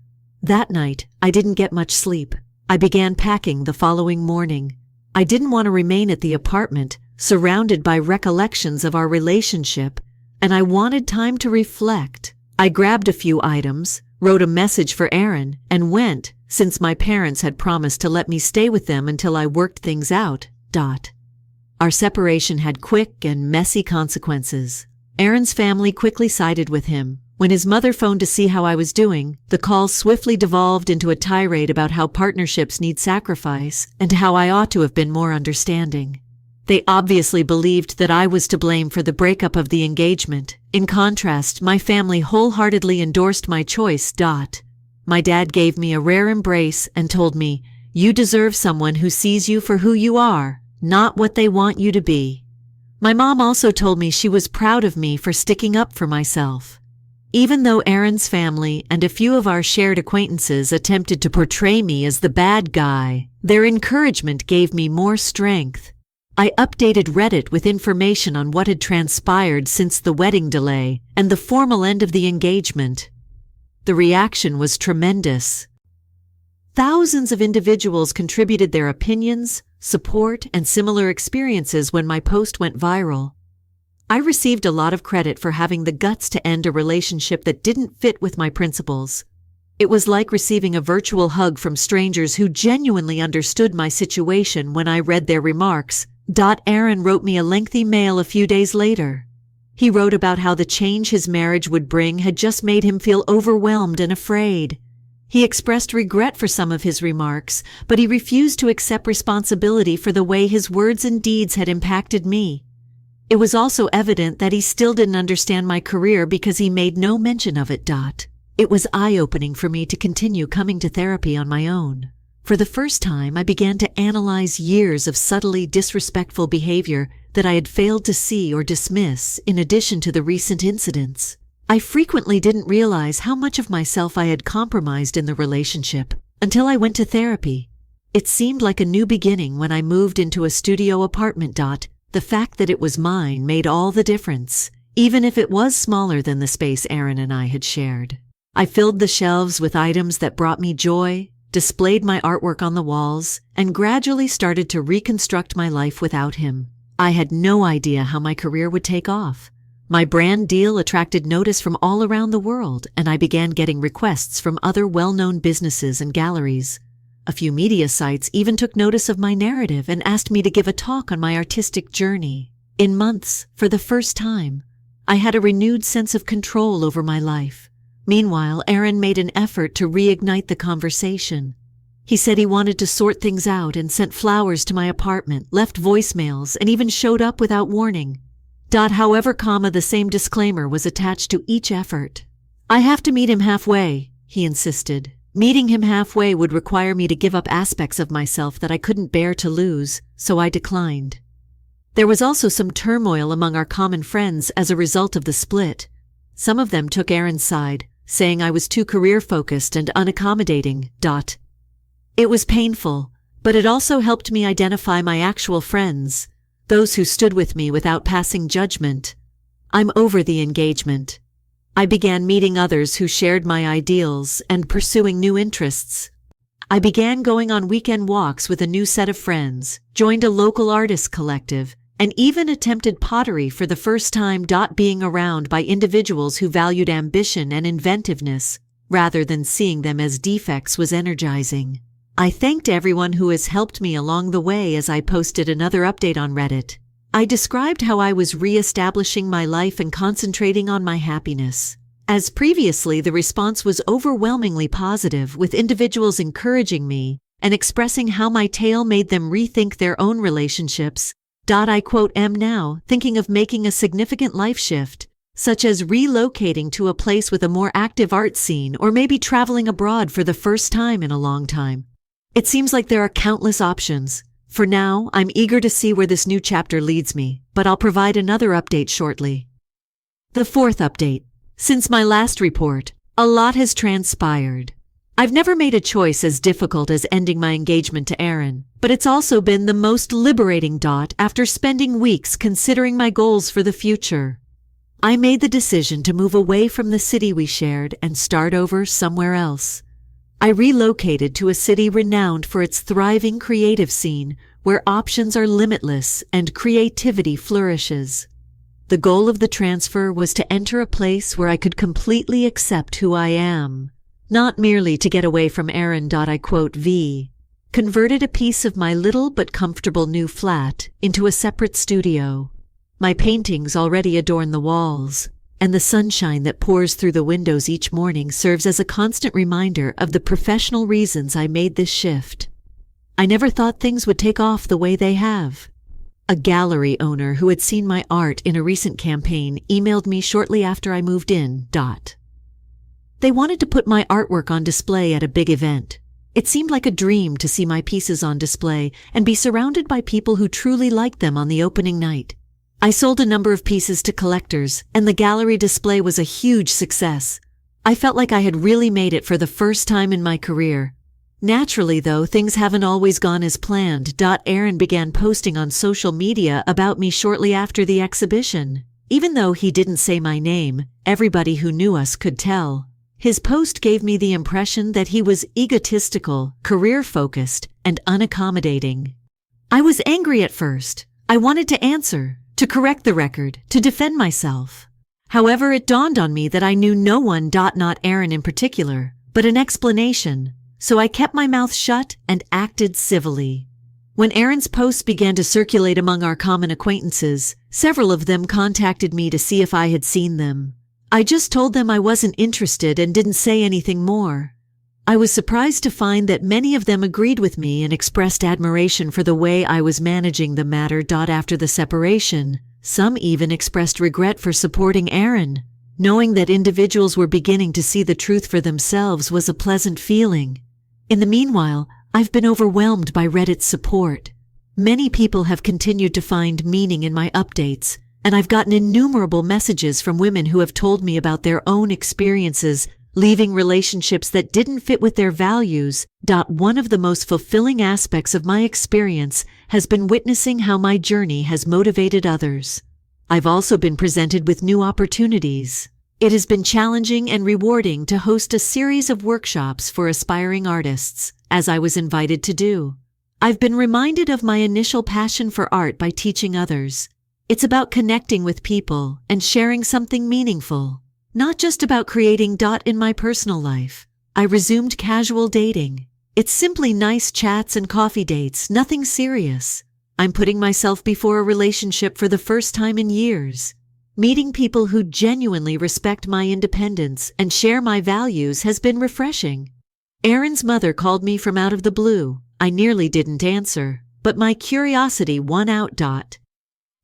That night, I didn't get much sleep. I began packing the following morning. I didn't want to remain at the apartment, surrounded by recollections of our relationship, and I wanted time to reflect. I grabbed a few items, wrote a message for Aaron, and went, since my parents had promised to let me stay with them until I worked things out. Our separation had quick and messy consequences. Aaron's family quickly sided with him. When his mother phoned to see how I was doing, the call swiftly devolved into a tirade about how partnerships need sacrifice and how I ought to have been more understanding. They obviously believed that I was to blame for the breakup of the engagement. In contrast, my family wholeheartedly endorsed my choice. My dad gave me a rare embrace and told me, "You deserve someone who sees you for who you are, not what they want you to be." My mom also told me she was proud of me for sticking up for myself. Even though Aaron's family and a few of our shared acquaintances attempted to portray me as the bad guy, their encouragement gave me more strength. I updated Reddit with information on what had transpired since the wedding delay and the formal end of the engagement. The reaction was tremendous. Thousands of individuals contributed their opinions, support, and similar experiences when my post went viral. I received a lot of credit for having the guts to end a relationship that didn't fit with my principles. It was like receiving a virtual hug from strangers who genuinely understood my situation when I read their remarks. Aaron wrote me a lengthy mail a few days later. He wrote about how the change his marriage would bring had just made him feel overwhelmed and afraid. He expressed regret for some of his remarks, but he refused to accept responsibility for the way his words and deeds had impacted me. It was also evident that he still didn't understand my career because he made no mention of it. It was eye-opening for me to continue coming to therapy on my own. For the first time, I began to analyze years of subtly disrespectful behavior that I had failed to see or dismiss in addition to the recent incidents. I frequently didn't realize how much of myself I had compromised in the relationship until I went to therapy. It seemed like a new beginning when I moved into a studio apartment. The fact that it was mine made all the difference, even if it was smaller than the space Aaron and I had shared. I filled the shelves with items that brought me joy, displayed my artwork on the walls, and gradually started to reconstruct my life without him. I had no idea how my career would take off. My brand deal attracted notice from all around the world, and I began getting requests from other well-known businesses and galleries. A few media sites even took notice of my narrative and asked me to give a talk on my artistic journey. In months, for the first time, I had a renewed sense of control over my life. Meanwhile, Aaron made an effort to reignite the conversation. He said he wanted to sort things out and sent flowers to my apartment, left voicemails, and even showed up without warning. However, the same disclaimer was attached to each effort. "I have to meet him halfway," he insisted. Meeting him halfway would require me to give up aspects of myself that I couldn't bear to lose, so I declined. There was also some turmoil among our common friends as a result of the split. Some of them took Aaron's side, saying I was too career-focused and unaccommodating. It was painful, but it also helped me identify my actual friends, those who stood with me without passing judgment. I'm over the engagement. I began meeting others who shared my ideals and pursuing new interests. I began going on weekend walks with a new set of friends, joined a local artist collective, and even attempted pottery for the first time. Being around by individuals who valued ambition and inventiveness, rather than seeing them as defects, was energizing. I thanked everyone who has helped me along the way as I posted another update on Reddit. I described how I was re-establishing my life and concentrating on my happiness. As previously, the response was overwhelmingly positive, with individuals encouraging me and expressing how my tale made them rethink their own relationships. I am now thinking of making a significant life shift, such as relocating to a place with a more active art scene or maybe traveling abroad for the first time in a long time. It seems like there are countless options. For now, I'm eager to see where this new chapter leads me, but I'll provide another update shortly. The fourth update. Since my last report, a lot has transpired. I've never made a choice as difficult as ending my engagement to Aaron, but it's also been the most liberating. After spending weeks considering my goals for the future. I made the decision to move away from the city we shared and start over somewhere else. I relocated to a city renowned for its thriving creative scene, where options are limitless and creativity flourishes. The goal of the transfer was to enter a place where I could completely accept who I am, not merely to get away from Aaron. I quote V. Converted a piece of my little but comfortable new flat into a separate studio. My paintings already adorn the walls, and the sunshine that pours through the windows each morning serves as a constant reminder of the professional reasons I made this shift. I never thought things would take off the way they have. A gallery owner who had seen my art in a recent campaign emailed me shortly after I moved in. They wanted to put my artwork on display at a big event. It seemed like a dream to see my pieces on display and be surrounded by people who truly liked them on the opening night. I sold a number of pieces to collectors, and the gallery display was a huge success. I felt like I had really made it for the first time in my career. Naturally, though, things haven't always gone as planned. Aaron began posting on social media about me shortly after the exhibition. Even though he didn't say my name, everybody who knew us could tell. His post gave me the impression that he was egotistical, career-focused, and unaccommodating. I was angry at first. I wanted to answer, to correct the record, to defend myself. However, it dawned on me that I knew no one, not Aaron in particular, but an explanation, so I kept my mouth shut and acted civilly. When Aaron's posts began to circulate among our common acquaintances, several of them contacted me to see if I had seen them. I just told them I wasn't interested and didn't say anything more. I was surprised to find that many of them agreed with me and expressed admiration for the way I was managing the matter. After the separation, some even expressed regret for supporting Aaron. Knowing that individuals were beginning to see the truth for themselves was a pleasant feeling. In the meanwhile, I've been overwhelmed by Reddit's support. Many people have continued to find meaning in my updates, and I've gotten innumerable messages from women who have told me about their own experiences leaving relationships that didn't fit with their values. One of the most fulfilling aspects of my experience has been witnessing how my journey has motivated others. I've also been presented with new opportunities. It has been challenging and rewarding to host a series of workshops for aspiring artists, as I was invited to do. I've been reminded of my initial passion for art by teaching others. It's about connecting with people and sharing something meaningful, not just about creating. In my personal life, I resumed casual dating. It's simply nice chats and coffee dates, nothing serious. I'm putting myself before a relationship for the first time in years. Meeting people who genuinely respect my independence and share my values has been refreshing. Aaron's mother called me from out of the blue. I nearly didn't answer, but my curiosity won out.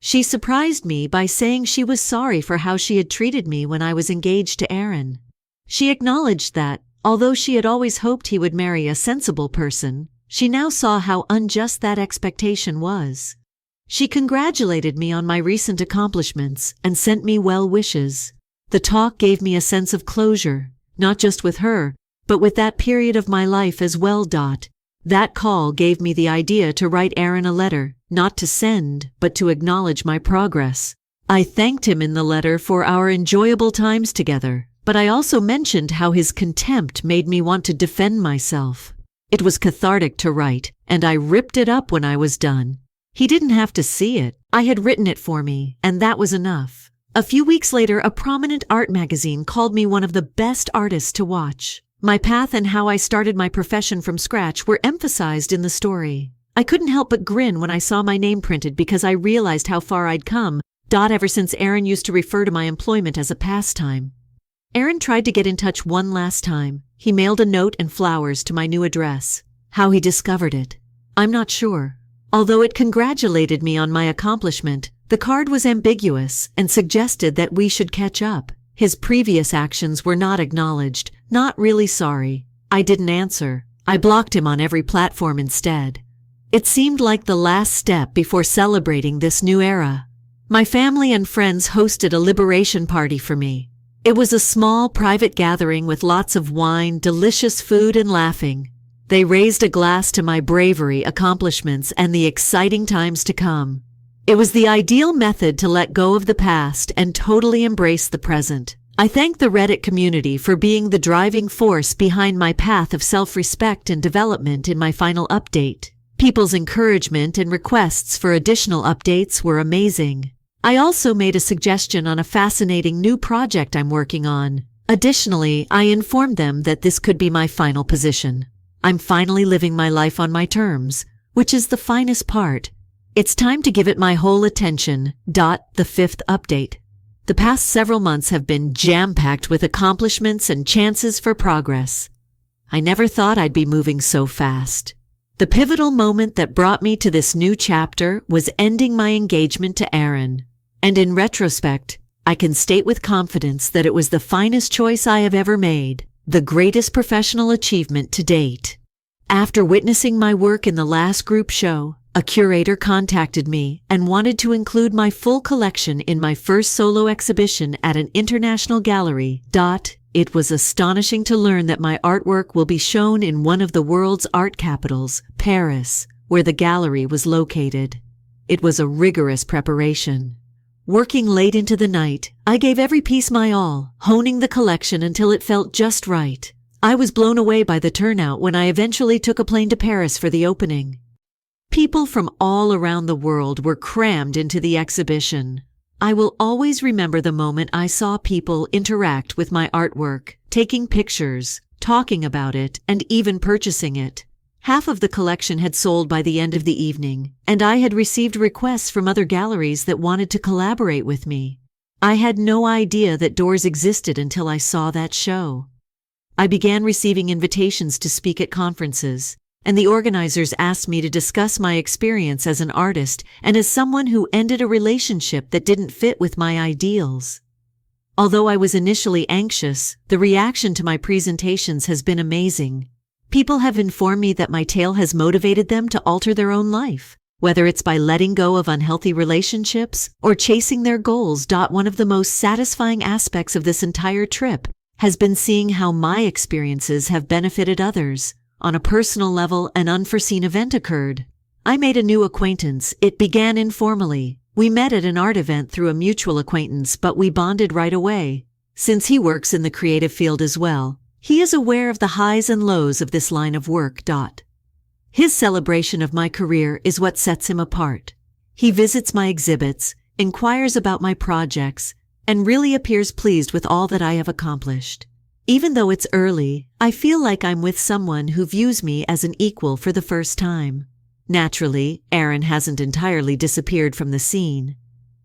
She surprised me by saying she was sorry for how she had treated me when I was engaged to Aaron. She acknowledged that, although she had always hoped he would marry a sensible person, she now saw how unjust that expectation was. She congratulated me on my recent accomplishments and sent me well wishes. The talk gave me a sense of closure, not just with her, but with that period of my life as well. That call gave me the idea to write Aaron a letter, not to send, but to acknowledge my progress. I thanked him in the letter for our enjoyable times together, but I also mentioned how his contempt made me want to defend myself. It was cathartic to write, and I ripped it up when I was done. He didn't have to see it. I had written it for me, and that was enough. A few weeks later, a prominent art magazine called me one of the best artists to watch. My path and how I started my profession from scratch were emphasized in the story. I couldn't help but grin when I saw my name printed because I realized how far I'd come. Ever since Aaron used to refer to my employment as a pastime. Aaron tried to get in touch one last time. He mailed a note and flowers to my new address. How he discovered it, I'm not sure. Although it congratulated me on my accomplishment, the card was ambiguous and suggested that we should catch up. His previous actions were not acknowledged. Not really sorry. I didn't answer. I blocked him on every platform instead. It seemed like the last step before celebrating this new era. My family and friends hosted a liberation party for me. It was a small private gathering with lots of wine, delicious food, and laughing. They raised a glass to my bravery, accomplishments, and the exciting times to come. It was the ideal method to let go of the past and totally embrace the present. I thank the Reddit community for being the driving force behind my path of self-respect and development in my final update. People's encouragement and requests for additional updates were amazing. I also made a suggestion on a fascinating new project I'm working on. Additionally, I informed them that this could be my final position. I'm finally living my life on my terms, which is the finest part. It's time to give it my whole attention. The fifth update. The past several months have been jam-packed with accomplishments and chances for progress. I never thought I'd be moving so fast. The pivotal moment that brought me to this new chapter was ending my engagement to Aaron. And in retrospect, I can state with confidence that it was the finest choice I have ever made, the greatest professional achievement to date. After witnessing my work in the last group show, a curator contacted me and wanted to include my full collection in my first solo exhibition at an international gallery. It was astonishing to learn that my artwork will be shown in one of the world's art capitals, Paris, where the gallery was located. It was a rigorous preparation. Working late into the night, I gave every piece my all, honing the collection until it felt just right. I was blown away by the turnout when I eventually took a plane to Paris for the opening. People from all around the world were crammed into the exhibition. I will always remember the moment I saw people interact with my artwork, taking pictures, talking about it, and even purchasing it. Half of the collection had sold by the end of the evening, and I had received requests from other galleries that wanted to collaborate with me. I had no idea that doors existed until I saw that show. I began receiving invitations to speak at conferences, and the organizers asked me to discuss my experience as an artist and as someone who ended a relationship that didn't fit with my ideals. Although I was initially anxious, the reaction to my presentations has been amazing. People have informed me that my tale has motivated them to alter their own life, whether it's by letting go of unhealthy relationships or chasing their goals. One of the most satisfying aspects of this entire trip has been seeing how my experiences have benefited others. On a personal level, an unforeseen event occurred. I made a new acquaintance. It began informally. We met at an art event through a mutual acquaintance, but we bonded right away. Since he works in the creative field as well, he is aware of the highs and lows of this line of work. His celebration of my career is what sets him apart. He visits my exhibits, inquires about my projects, and really appears pleased with all that I have accomplished. Even though it's early, I feel like I'm with someone who views me as an equal for the first time. Naturally, Aaron hasn't entirely disappeared from the scene.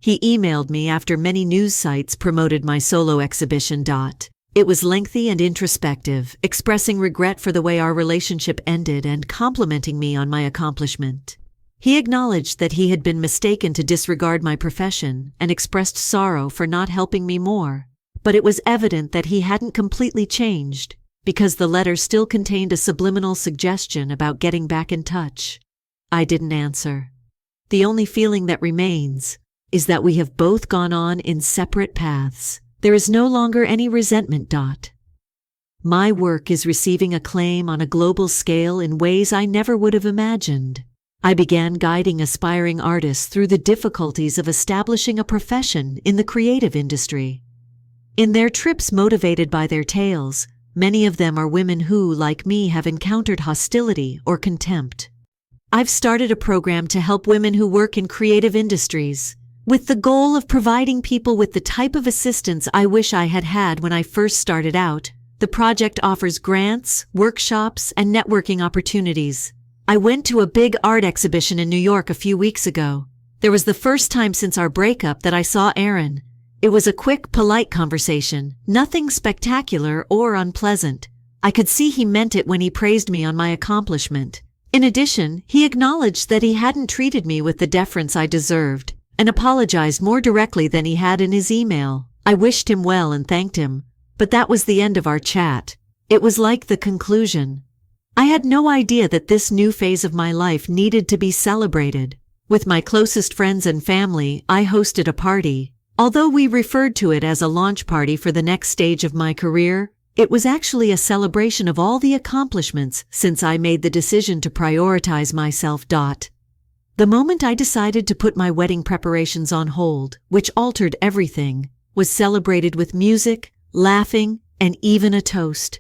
He emailed me after many news sites promoted my solo exhibition. It was lengthy and introspective, expressing regret for the way our relationship ended and complimenting me on my accomplishment. He acknowledged that he had been mistaken to disregard my profession and expressed sorrow for not helping me more. But it was evident that he hadn't completely changed, because the letter still contained a subliminal suggestion about getting back in touch. I didn't answer. The only feeling that remains is that we have both gone on in separate paths. There is no longer any resentment. My work is receiving acclaim on a global scale in ways I never would have imagined. I began guiding aspiring artists through the difficulties of establishing a profession in the creative industry. In their trips motivated by their tales, many of them are women who, like me, have encountered hostility or contempt. I've started a program to help women who work in creative industries, with the goal of providing people with the type of assistance I wish I had had when I first started out. The project offers grants, workshops, and networking opportunities. I went to a big art exhibition in New York a few weeks ago. There was the first time since our breakup that I saw Aaron. It was a quick, polite conversation, nothing spectacular or unpleasant. I could see he meant it when he praised me on my accomplishment. In addition, he acknowledged that he hadn't treated me with the deference I deserved, and apologized more directly than he had in his email. I wished him well and thanked him, but that was the end of our chat. It was like the conclusion. I had no idea that this new phase of my life needed to be celebrated. With my closest friends and family, I hosted a party. Although we referred to it as a launch party for the next stage of my career, it was actually a celebration of all the accomplishments since I made the decision to prioritize myself. The moment I decided to put my wedding preparations on hold, which altered everything, was celebrated with music, laughing, and even a toast.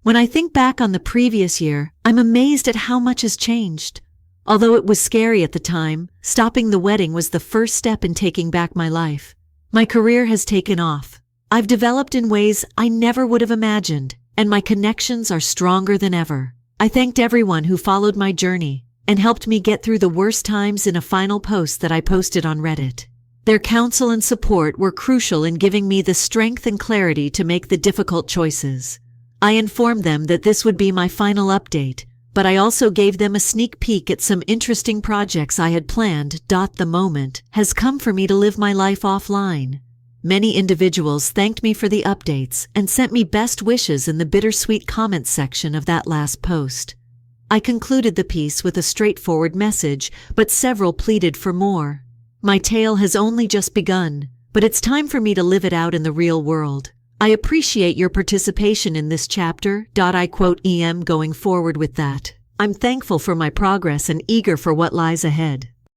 When I think back on the previous year, I'm amazed at how much has changed. Although it was scary at the time, stopping the wedding was the first step in taking back my life. My career has taken off. I've developed in ways I never would have imagined, and my connections are stronger than ever. I thanked everyone who followed my journey and helped me get through the worst times in a final post that I posted on Reddit. Their counsel and support were crucial in giving me the strength and clarity to make the difficult choices. I informed them that this would be my final update, but I also gave them a sneak peek at some interesting projects I had planned. The moment has come for me to live my life offline. Many individuals thanked me for the updates and sent me best wishes in the bittersweet comments section of that last post. I concluded the piece with a straightforward message, but several pleaded for more. My tale has only just begun, but it's time for me to live it out in the real world. I appreciate your participation in this chapter. I quote going forward with that. I'm thankful for my progress and eager for what lies ahead.